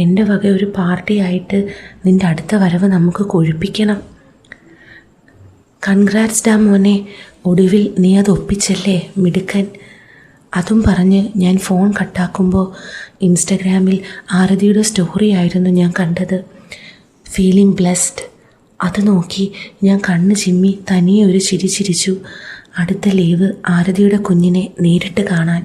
എൻ്റെ വക ഒരു പാർട്ടിയായിട്ട് നിൻ്റെ അടുത്ത വരവ് നമുക്ക് കൊഴുപ്പിക്കണം. കൺഗ്രാറ്റ്സ് ഡാ മോനെ, ഒടുവിൽ നീ അത് ഒപ്പിച്ചല്ലേ, മിടുക്കൻ. അതും പറഞ്ഞ് ഞാൻ ഫോൺ കട്ടാക്കുമ്പോൾ ഇൻസ്റ്റഗ്രാമിൽ ആരതിയുടെ സ്റ്റോറിയായിരുന്നു ഞാൻ കണ്ടത്. Feeling blessed. അത് നോക്കി ഞാൻ കണ്ണ് ചിമ്മി തനിയെ ഒരു ചിരി ചിരിച്ചു. അടുത്ത ലീവ് ആരതിയുടെ കുഞ്ഞിനെ നേരിട്ട് കാണാൻ.